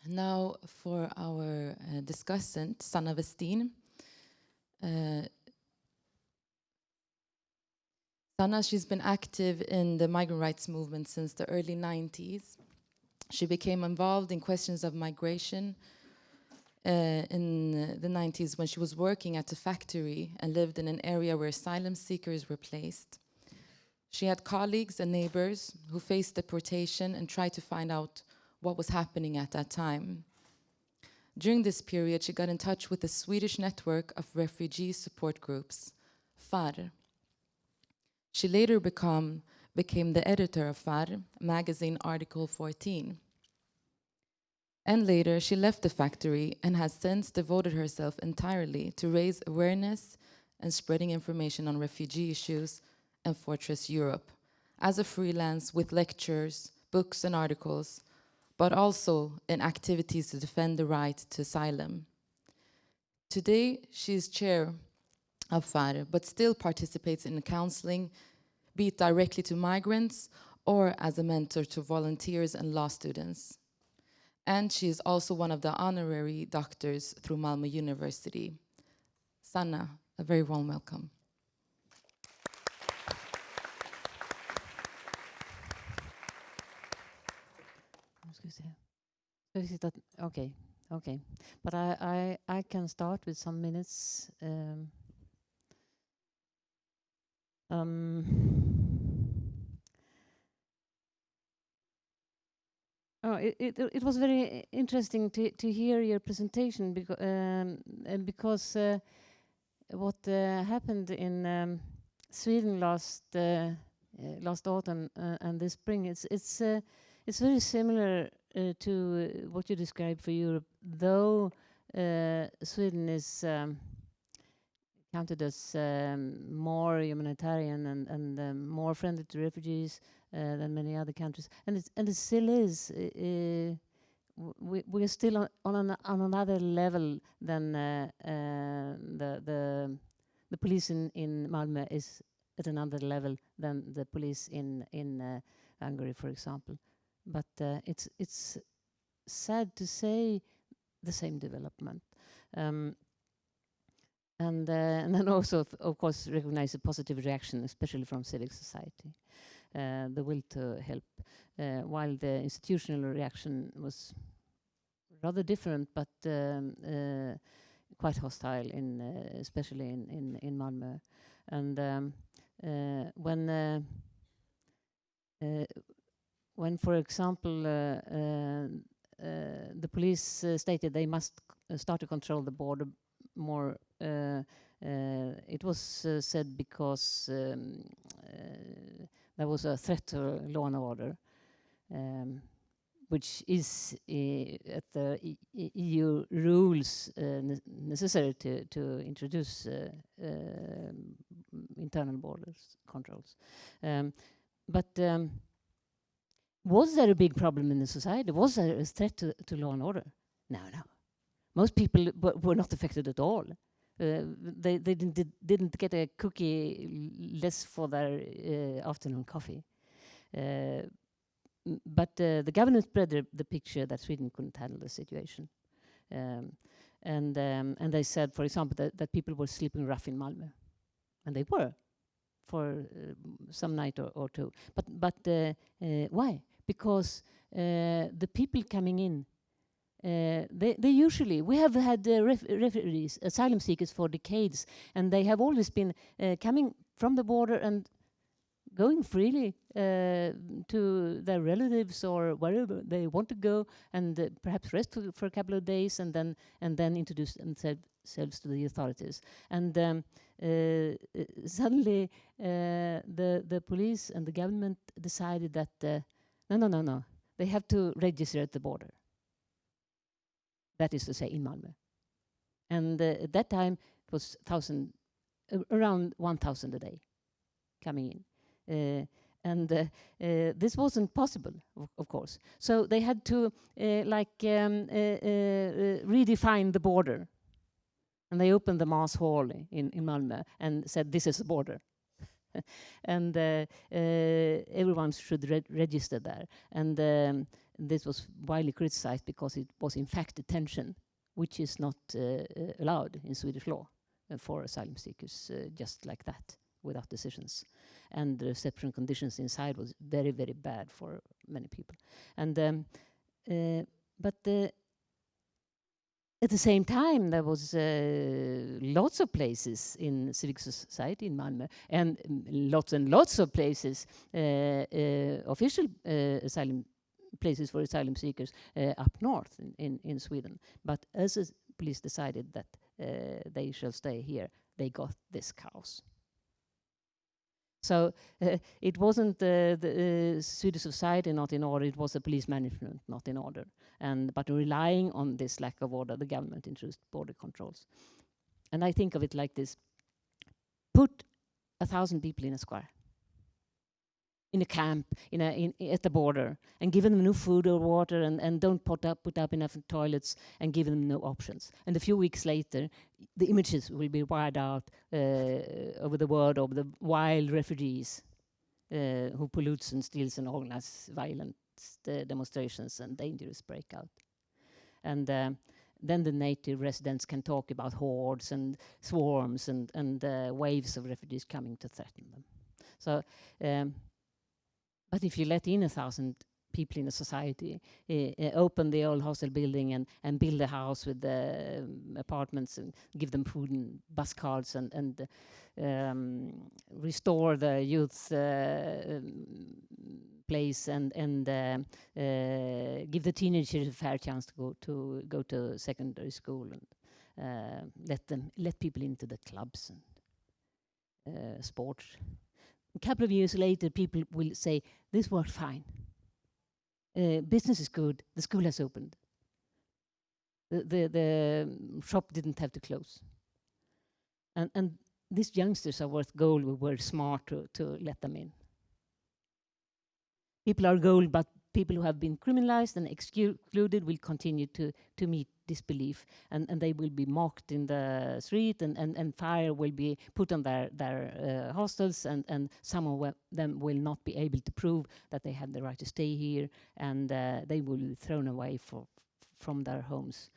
Now for our discussant, Sanna Vestin. Sanna, she's been active in the migrant rights movement since the early 90s. She became involved in questions of migration in the 90s when she was working at a factory and lived in an area where asylum seekers were placed. She had colleagues and neighbors who faced deportation and tried to find out what was happening at that time. During this period, she got in touch with the Swedish network of refugee support groups, FAR. She later became the editor of FAR, magazine Article 14. And later, she left the factory and has since devoted herself entirely to raise awareness and spreading information on refugee issues and Fortress Europe, as a freelance with lectures, books and articles, but also in activities to defend the right to asylum. Today, she is chair of FAR, but still participates in counseling, be it directly to migrants or as a mentor to volunteers and law students. And she is also one of the honorary doctors through Malmö University. Sanna, a very warm welcome. Okay. But I can start with some minutes. It was very interesting to hear your presentation because what happened in Sweden last autumn and this spring, it's very similar to what you described for Europe, though Sweden is counted as more humanitarian and more friendly to refugees than many other countries, and it still is. We're still on another level than the police in Malmö is at another level than the police in Hungary, for example. But it's sad to say the same development. And then also, of course, recognize a positive reaction, especially from civic society, the will to help, while the institutional reaction was rather different, but quite hostile, especially in Malmö. And when, for example, the police stated they must start to control the border more, it was said because there was a threat to law and order, which is at the EU rules necessary to introduce internal borders controls. But was there a big problem in the society? Was there a threat to law and order? No. Most people were not affected at all. They didn't get a cookie less for their afternoon coffee. But the government spread the picture that Sweden couldn't handle the situation. And they said, for example, that people were sleeping rough in Malmö. And they were for some night or two. But why? Because the people coming in, they usually, we have had refugees, asylum seekers for decades, and they have always been coming from the border and going freely to their relatives or wherever they want to go, and perhaps rest for a couple of days, and then introduce themselves to the authorities. And suddenly, the police and the government decided that no, they have to register at the border. That is to say, in Malmö. And at that time, it was around 1,000 a day coming in. This wasn't possible, of course. So they had to redefine the border. And they opened the Mass Hall in Malmö and said, this is the border. And everyone should register there. And this was widely criticized because it was in fact detention, which is not allowed in Swedish law for asylum seekers, just like that, without decisions. And the reception conditions inside was very, very bad for many people. And at the same time, there was lots of places in civic society in Malmö, and lots of places, official asylum places for asylum seekers up north in Sweden. But as the police decided that they shall stay here, they got this chaos. So it wasn't the Swedish society not in order, it was the police management not in order. But relying on this lack of order, the government introduced border controls. And I think of it like this. Put 1,000 people in a square, in a camp, at the border, and give them no food or water, and don't put up enough toilets, and give them no options. And a few weeks later, the images will be wired out over the world of the wild refugees who pollutes and steals and organize violent demonstrations and dangerous breakout. And then the native residents can talk about hordes and swarms and waves of refugees coming to threaten them. So. But if you let in 1,000 people in a society, open the old hostel building and build a house with apartments and give them food and bus cards and restore the youth place and give the teenagers a fair chance to go to secondary school and let people into the clubs and sports. A couple of years later, people will say, this worked fine. Business is good. The school has opened. The shop didn't have to close. And these youngsters are worth gold. We were smart to let them in. People are gold, but people who have been criminalized and excluded will continue to meet disbelief, and they will be mocked in the street, and fire will be put on their hostels, and some of them will not be able to prove that they have the right to stay here, and they will be thrown away from their homes.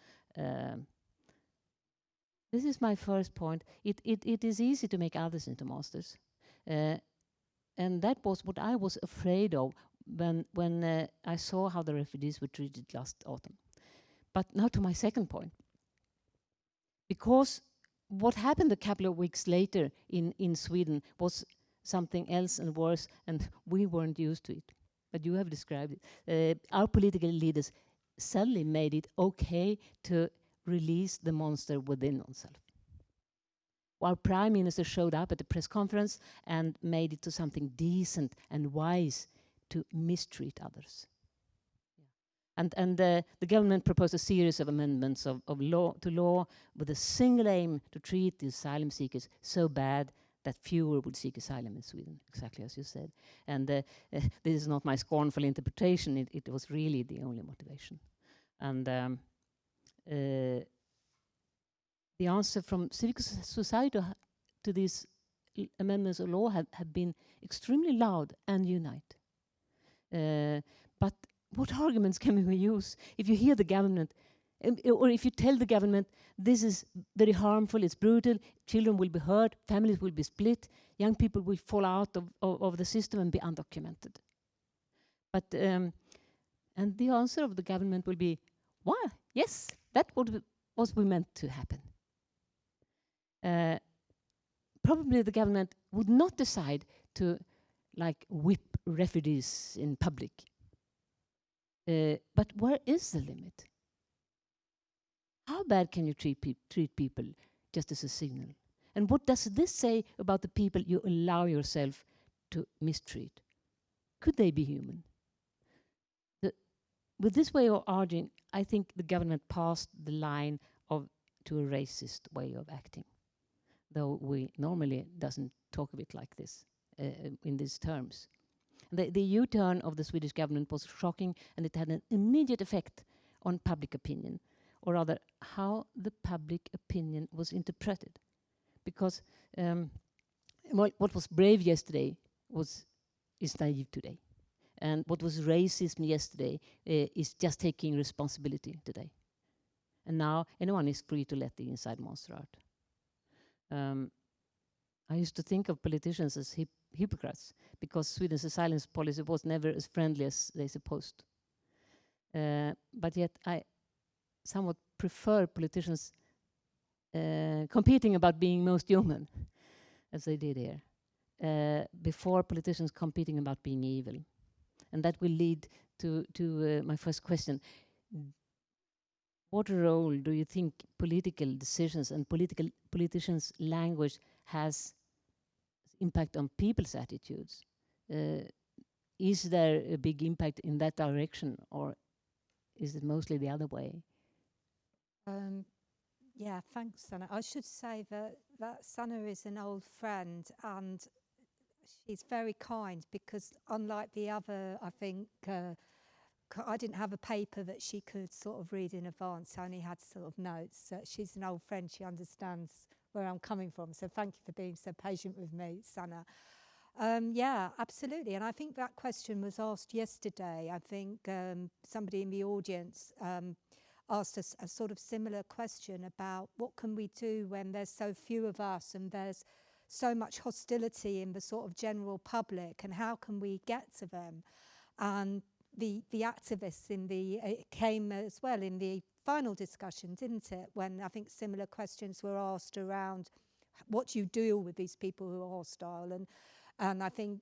This is my first point. It is easy to make others into monsters, and that was what I was afraid of when I saw how the refugees were treated last autumn. But now to my second point. Because what happened a couple of weeks later in Sweden was something else and worse, and we weren't used to it. But you have described it. Our political leaders suddenly made it okay to release the monster within oneself. Our Prime Minister showed up at the press conference and made it to something decent and wise to mistreat others. And the government proposed a series of amendments of law with a single aim to treat the asylum seekers so bad that fewer would seek asylum in Sweden, exactly as you said. And this is not my scornful interpretation, it was really the only motivation. And the answer from civic society to these amendments of law have been extremely loud and unite. But what arguments can we use if you hear the government, or if you tell the government this is very harmful, it's brutal, children will be hurt, families will be split, young people will fall out of the system and be undocumented. But and the answer of the government will be, why? Yes, that was meant to happen. Probably the government would not decide to like whip refugees in public. But where is the limit? How bad can you treat people just as a signal? And what does this say about the people you allow yourself to mistreat? Could they be human? With this way of arguing, I think the government passed the line to a racist way of acting, though we normally doesn't talk of it like this, in these terms. The U-turn of the Swedish government was shocking, and it had an immediate effect on public opinion, or rather how the public opinion was interpreted. Because what was brave yesterday is naive today. And what was racism yesterday is just taking responsibility today. And now anyone is free to let the inside monster out. I used to think of politicians as hypocrites, because Sweden's asylum policy was never as friendly as they supposed. But yet I somewhat prefer politicians competing about being most human, as they did here, before politicians competing about being evil. And that will lead to my first question. What role do you think political decisions and politicians' language has impact on people's attitudes? Is there a big impact in that direction, or is it mostly the other way? Yeah, thanks, Sanna. I should say that Sanna is an old friend, and she's very kind, because unlike the other, I think, I didn't have a paper that she could sort of read in advance. I only had sort of notes. She's an old friend. She understands where I'm coming from. So thank you for being so patient with me, Sanna. Yeah, absolutely. And I think that question was asked yesterday. I think somebody in the audience asked us a sort of similar question about what can we do when there's so few of us and there's so much hostility in the sort of general public, and how can we get to them? And the activists it came as well in the final discussion, didn't it? When I think similar questions were asked around what do you do with these people who are hostile, and I think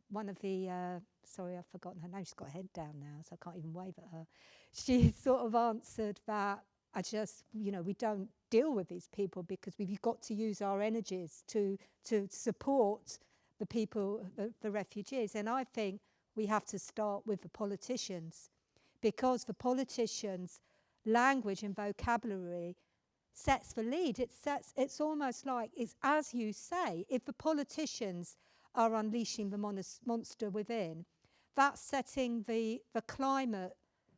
one of the sorry, I've forgotten her name. She's got her head down now, so I can't even wave at her. She sort of answered that we don't deal with these people because we've got to use our energies to support the people, the refugees. And I think we have to start with the politicians, because the politicians' language and vocabulary sets the lead. It's almost like, it's as you say, if the politicians are unleashing the monster within, that's setting the climate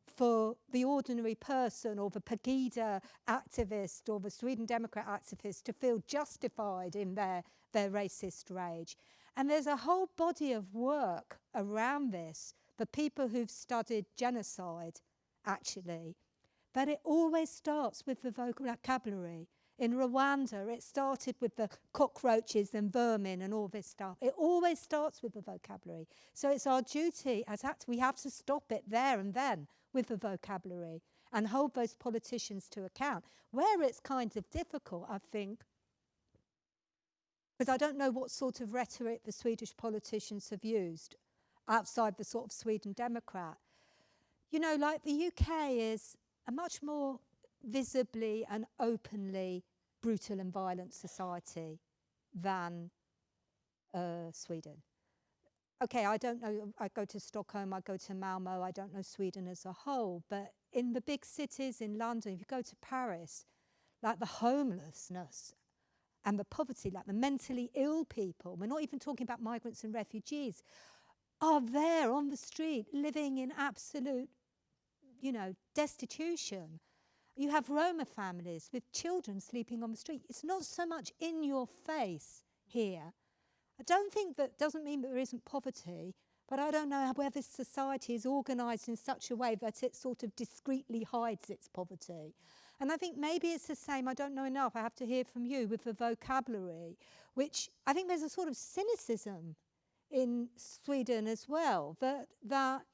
for the ordinary person or the Pegida activist or the Sweden Democrat activist to feel justified in their racist rage. And there's a whole body of work around this for people who've studied genocide, actually. But it always starts with the vocabulary. In Rwanda, it started with the cockroaches and vermin and all this stuff. It always starts with the vocabulary. So it's our duty as we have to stop it there and then with the vocabulary and hold those politicians to account. Where it's kind of difficult, I think, because I don't know what sort of rhetoric the Swedish politicians have used outside the sort of Sweden Democrat. You know, like the UK is a much more visibly and openly brutal and violent society than Sweden. Okay, I don't know, I go to Stockholm, I go to Malmö, I don't know Sweden as a whole, but in the big cities, in London, if you go to Paris, like the homelessness and the poverty, like the mentally ill people, we're not even talking about migrants and refugees, are there on the street living in absolute, destitution. You have Roma families with children sleeping on the street. It's not so much in your face here. I don't think that doesn't mean that there isn't poverty, But I don't know whether society is organised in such a way that it sort of discreetly hides its poverty. And I think maybe it's the same, I don't know enough, I have to hear from you, with the vocabulary, which I think there's a sort of cynicism in Sweden as well, that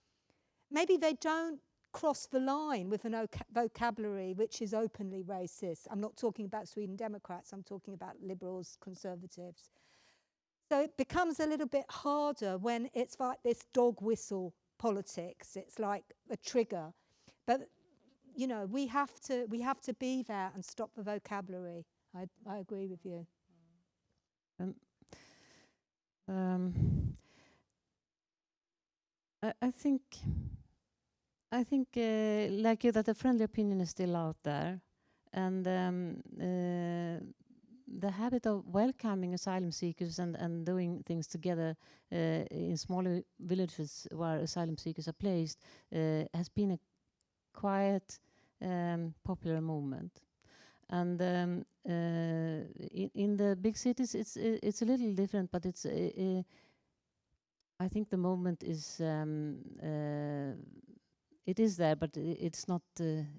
maybe they don't cross the line with an vocabulary which is openly racist. I'm not talking about Sweden Democrats, I'm talking about liberals, conservatives. So it becomes a little bit harder when it's like this dog whistle politics. It's like a trigger. But, you know, we have to be there and stop the vocabulary. I agree with you. I think like you, that the friendly opinion is still out there, and the habit of welcoming asylum seekers and doing things together in smaller villages where asylum seekers are placed has been a quiet, popular movement. And in the big cities, it's a little different, but it's I think the movement is it is there, but it's not.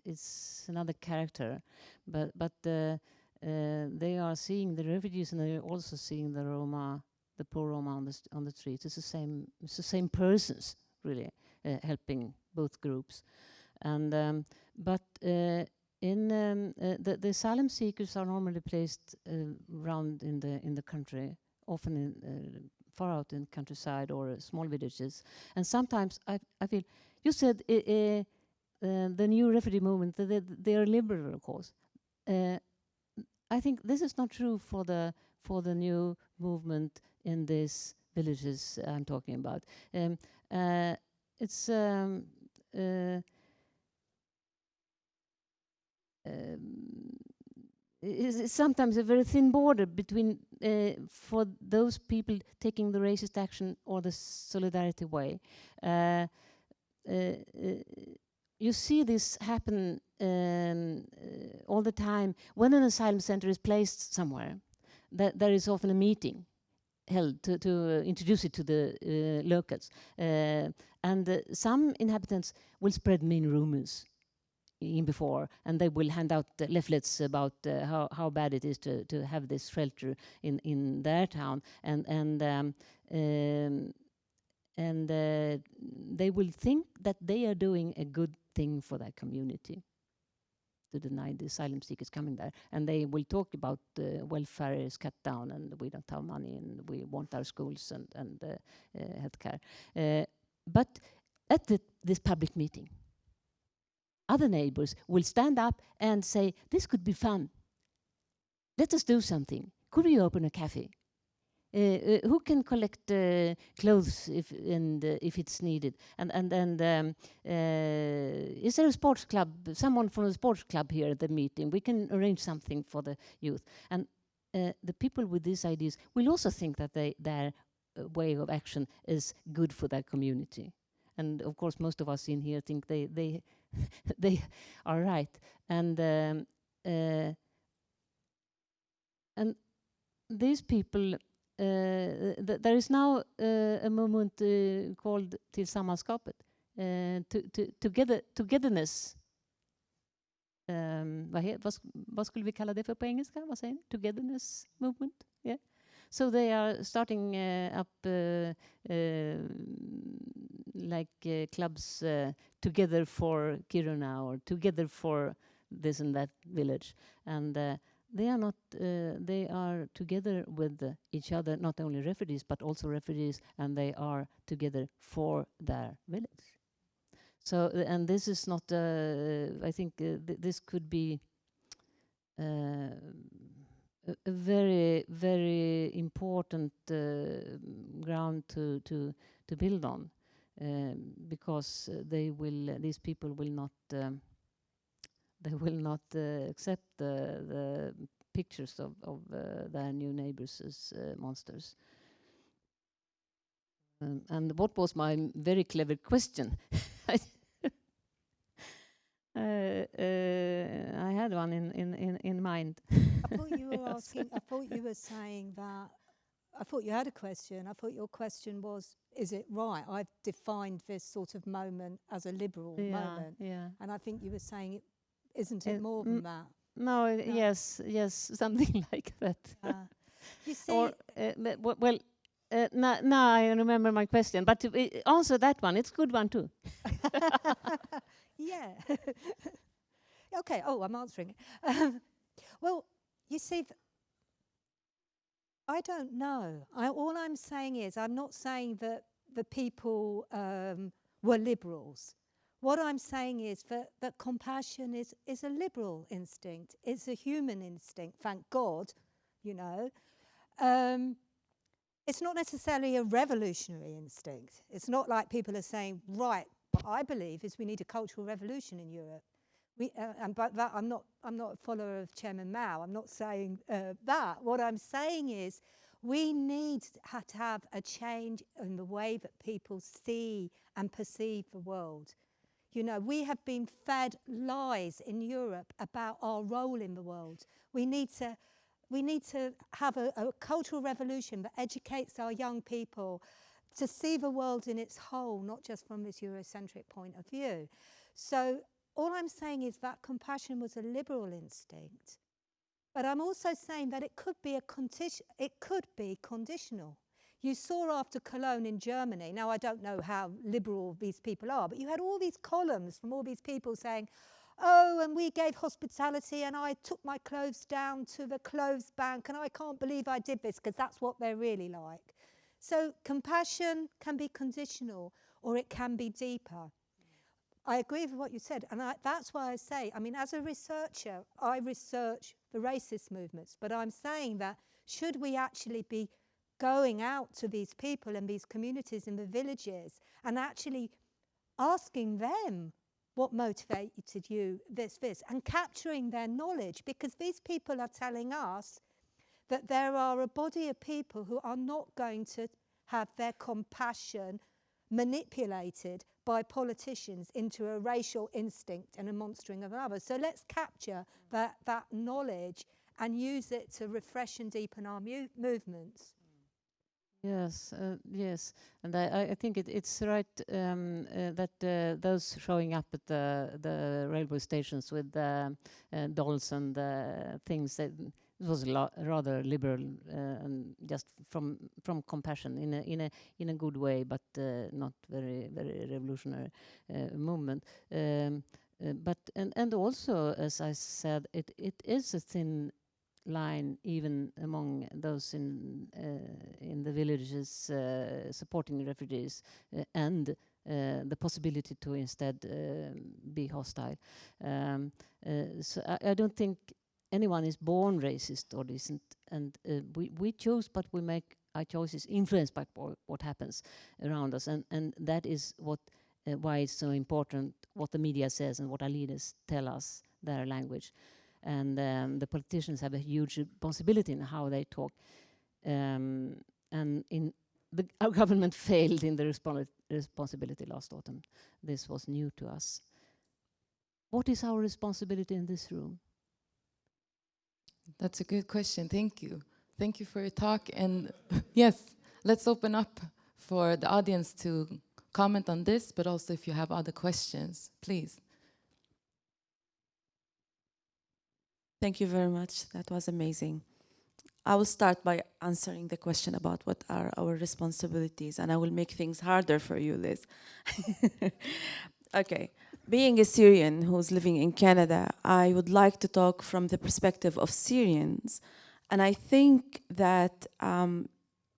It's another character. But they are seeing the refugees, and they are also seeing the Roma, the poor Roma on the streets. It's the same persons really helping both groups. And but in the asylum seekers are normally placed around in the country, often in far out in countryside or small villages. And sometimes I feel, you said the new refugee movement, they are liberal, of course. I think this is not true for the new movement in these villages I'm talking about. It's sometimes a very thin border between for those people taking the racist action or the solidarity way. You see this happen all the time. When an asylum center is placed somewhere, there is often a meeting held to introduce it to the locals. And some inhabitants will spread mean rumors in before, and they will hand out leaflets about how bad it is to have this shelter in their town, and they will think that they are doing a good thing for their community to deny the asylum seekers coming there, and they will talk about welfare is cut down, and we don't have money, and we want our schools and healthcare. But at this public meeting, other neighbors will stand up and say, this could be fun. Let us do something. Could we open a cafe? Who can collect clothes if it's needed? And is there a sports club? Someone from a sports club here at the meeting? We can arrange something for the youth. And the people with these ideas will also think that their way of action is good for their community. And of course, most of us in here think they they are right. And these people, there is now a movement called Tillsammanskapet, togetherness. Vad skulle vi kalla det för på engelska? Vad säger ni? Togetherness movement? Yeah. So they are starting up like clubs together for Kiruna or together for this and that village, and they are not. They are together with each other, not only refugees but also refugees, and they are together for their village. So, and this is not. I think this could be a very, very important ground to build on, because these people will not accept the pictures of their new neighbors as monsters. And what was my very clever question? I had one in mind. I thought you were asking. I thought you were saying that I thought you had a question. I thought your question was, is it right? I've defined this sort of moment as a liberal moment. Yeah. And I think you were saying, isn't it more than that? No, yes, something like that. You see, Or, now I remember my question, but to answer that one, it's a good one too. yeah. Okay, oh, I'm answering it. Well, you see, I don't know. All I'm saying is, I'm not saying that the people were liberals. What I'm saying is that compassion is a liberal instinct. It's a human instinct, thank God, you know. It's not necessarily a revolutionary instinct. It's not like people are saying, right, what I believe is we need a cultural revolution in Europe. But that, I'm not a follower of Chairman Mao. I'm not saying that. What I'm saying is we need to have a change in the way that people see and perceive the world. You know, we have been fed lies in Europe about our role in the world. We need to have a cultural revolution that educates our young people to see the world in its whole, not just from this Eurocentric point of view. So all I'm saying is that compassion was a liberal instinct. But I'm also saying that it could be conditional. You saw after Cologne in Germany, now I don't know how liberal these people are, but you had all these columns from all these people saying, oh, and we gave hospitality and I took my clothes down to the clothes bank and I can't believe I did this, because that's what they're really like. So compassion can be conditional or it can be deeper. I agree with what you said, and that's why I say, I mean, as a researcher, I research the racist movements, but I'm saying that should we actually be going out to these people and these communities in the villages and actually asking them what motivated you, this, and capturing their knowledge, because these people are telling us that there are a body of people who are not going to have their compassion manipulated by politicians into a racial instinct and a monstering of others. So let's capture that knowledge and use it to refresh and deepen our movements. Yes, and I think it's right that those showing up at the railway stations with dolls and things, that it was rather liberal and just from compassion in a good way, but not very revolutionary movement. But also, as I said, it is a thin line even among those in the villages supporting refugees and the possibility to instead be hostile. So I don't think anyone is born racist or decent, and we choose, but we make our choices influenced by what happens around us, and that is what why it's so important what the media says and what our leaders tell us, their language. And the politicians have a huge responsibility in how they talk. And our government failed in the responsibility last autumn. This was new to us. What is our responsibility in this room? That's a good question. Thank you. Thank you for your talk. And yes, let's open up for the audience to comment on this, but also if you have other questions, please. Thank you very much. That was amazing. I will start by answering the question about what are our responsibilities, and I will make things harder for you, Liz. Okay. Being a Syrian who's living in Canada, I would like to talk from the perspective of Syrians. And I think that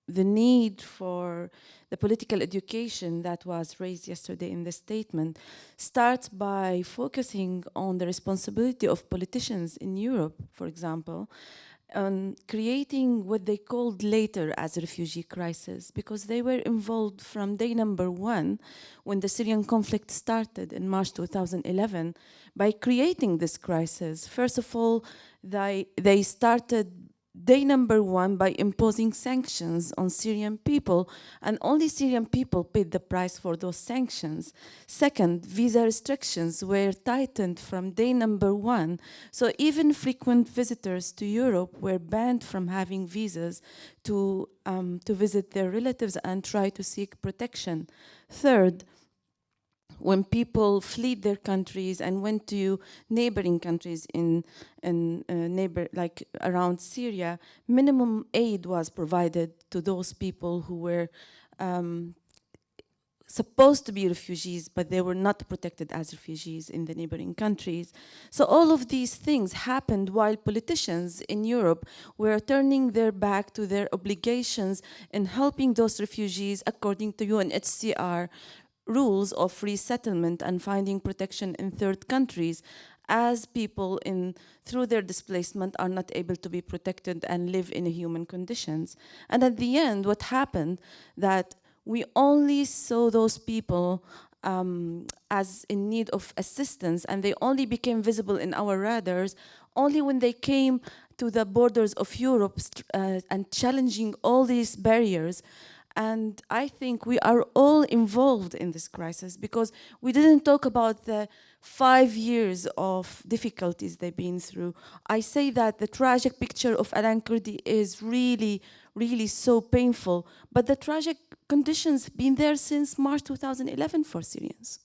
the need for the political education that was raised yesterday in the statement starts by focusing on the responsibility of politicians in Europe, for example, on creating what they called later as a refugee crisis, because they were involved from day number one when the Syrian conflict started in March 2011 by creating this crisis. First of all, they started day number one by imposing sanctions on Syrian people, and only Syrian people paid the price for those sanctions. Second, visa restrictions were tightened from day number one, so even frequent visitors to Europe were banned from having visas to visit their relatives and try to seek protection. Third, when people fled their countries and went to neighboring countries in neighbor, like around Syria, minimum aid was provided to those people who were supposed to be refugees, but they were not protected as refugees in the neighboring countries. So all of these things happened while politicians in Europe were turning their back to their obligations in helping those refugees according to UNHCR rules of resettlement and finding protection in third countries, as people through their displacement are not able to be protected and live in human conditions. And at the end, what happened that we only saw those people as in need of assistance, and they only became visible in our radars only when they came to the borders of Europe and challenging all these barriers. And I think we are all involved in this crisis because we didn't talk about the 5 years of difficulties they've been through. I say that the tragic picture of Alan Kurdi is really, really so painful, but the tragic conditions have been there since March 2011 for Syrians.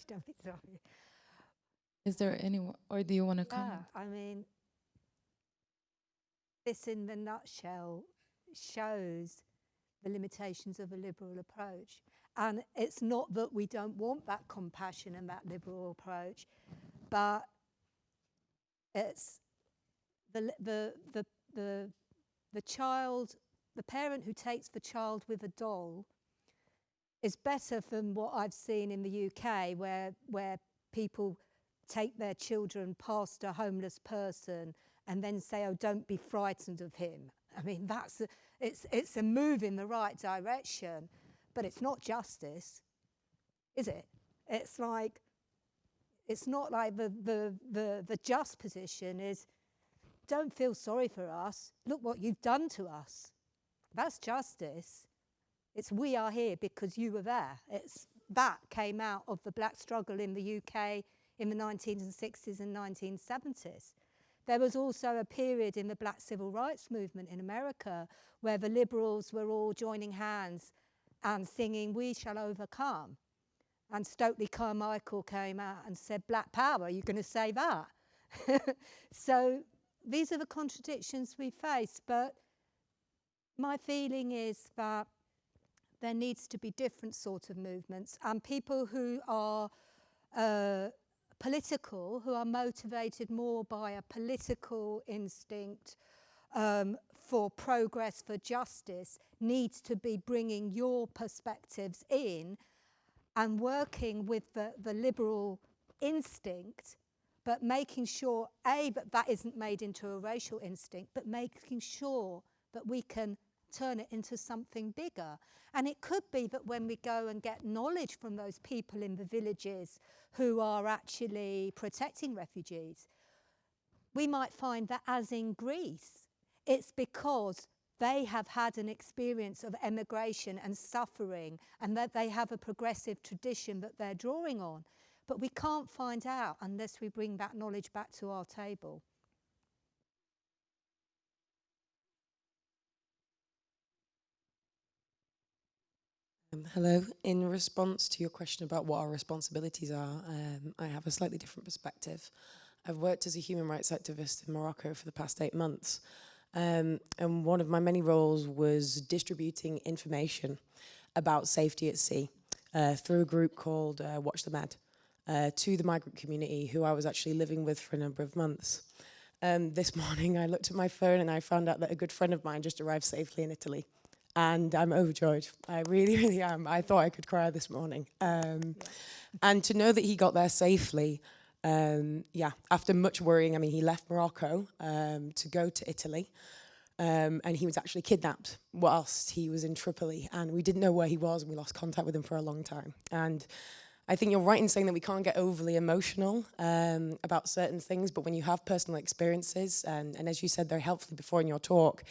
Sorry. Is there anyone, or do you want to comment? Yeah, I mean, this in the nutshell shows the limitations of a liberal approach. And it's not that we don't want that compassion and that liberal approach, but it's the child, the parent who takes the child with a doll is better than what I've seen in the UK, where people take their children past a homeless person and then say, oh, don't be frightened of him. I mean, it's a move in the right direction, but it's not justice, is it? It's like, it's not like the just position is, don't feel sorry for us, look what you've done to us. That's justice. It's we are here because you were there. That came out of the black struggle in the UK in the 1960s and 1970s. There was also a period in the black civil rights movement in America where the liberals were all joining hands and singing "We Shall Overcome." And Stokely Carmichael came out and said, "Black power, you're going to say that?" So these are the contradictions we face. But my feeling is that there needs to be different sort of movements, and people who are political, who are motivated more by a political instinct for progress, for justice, needs to be bringing your perspectives in and working with the liberal instinct, but making sure, A, that isn't made into a racial instinct, but making sure that we can turn it into something bigger. And it could be that when we go and get knowledge from those people in the villages who are actually protecting refugees, we might find that, as in Greece, it's because they have had an experience of emigration and suffering, and that they have a progressive tradition that they're drawing on. But we can't find out unless we bring that knowledge back to our table. Hello. In response to your question about what our responsibilities are, I have a slightly different perspective. I've worked as a human rights activist in Morocco for the past 8 months, and one of my many roles was distributing information about safety at sea through a group called Watch the Med to the migrant community who I was actually living with for a number of months. This morning I looked at my phone and I found out that a good friend of mine just arrived safely in Italy. And I'm overjoyed. I really, really am. I thought I could cry this morning. And to know that he got there safely, after much worrying, I mean, he left Morocco to go to Italy, and he was actually kidnapped whilst he was in Tripoli, and we didn't know where he was, and we lost contact with him for a long time. And I think you're right in saying that we can't get overly emotional about certain things, but when you have personal experiences, and as you said very helpfully before in your talk,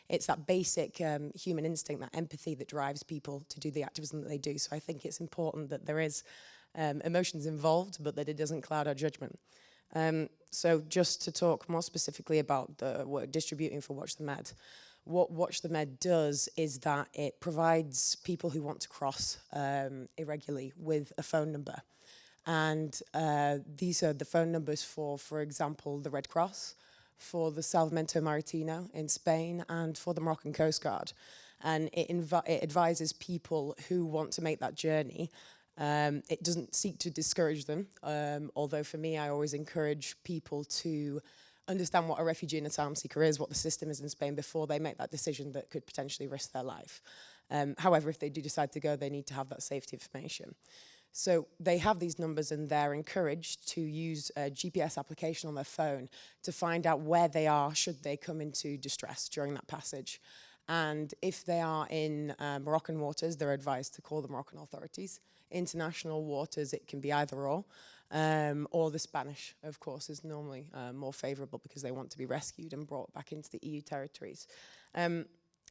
it's that basic human instinct, that empathy that drives people to do the activism that they do. So I think it's important that there is emotions involved, but that it doesn't cloud our judgment. So just to talk more specifically about the work distributing for Watch the Med, what Watch the Med does is that it provides people who want to cross irregularly with a phone number. And these are the phone numbers for example, the Red Cross, for the Salvamento Maritimo in Spain, and for the Moroccan Coast Guard. And it advises people who want to make that journey. It doesn't seek to discourage them, although for me, I always encourage people to understand what a refugee and asylum seeker is, what the system is in Spain before they make that decision that could potentially risk their life. However, if they do decide to go, they need to have that safety information. So they have these numbers and they're encouraged to use a GPS application on their phone to find out where they are should they come into distress during that passage. And if they are in Moroccan waters, they're advised to call the Moroccan authorities. International waters, it can be either or the Spanish, of course, is normally more favourable because they want to be rescued and brought back into the EU territories.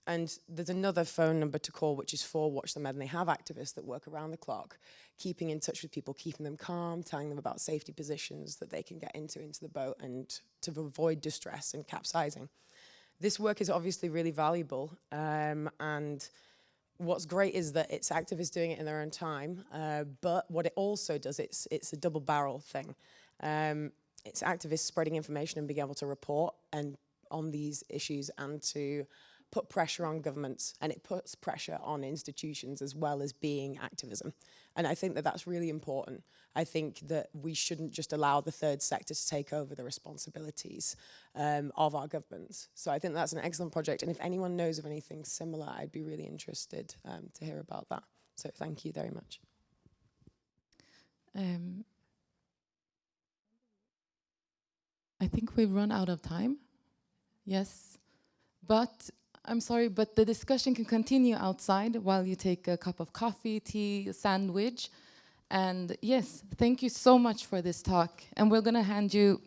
And there's another phone number to call, which is for Watch the Med, and they have activists that work around the clock, keeping in touch with people, keeping them calm, telling them about safety positions that they can get into the boat and to avoid distress and capsizing. This work is obviously really valuable, and what's great is that it's activists doing it in their own time, but what it also does, it's a double barrel thing. It's activists spreading information and being able to report and on these issues and to put pressure on governments, and it puts pressure on institutions as well as being activism. And I think that that's really important. I think that we shouldn't just allow the third sector to take over the responsibilities of our governments. So I think that's an excellent project, and if anyone knows of anything similar, I'd be really interested to hear about that. So thank you very much. I think we've run out of time. Yes, but I'm sorry, but the discussion can continue outside while you take a cup of coffee, tea, a sandwich. And yes, thank you so much for this talk. And we're going to hand you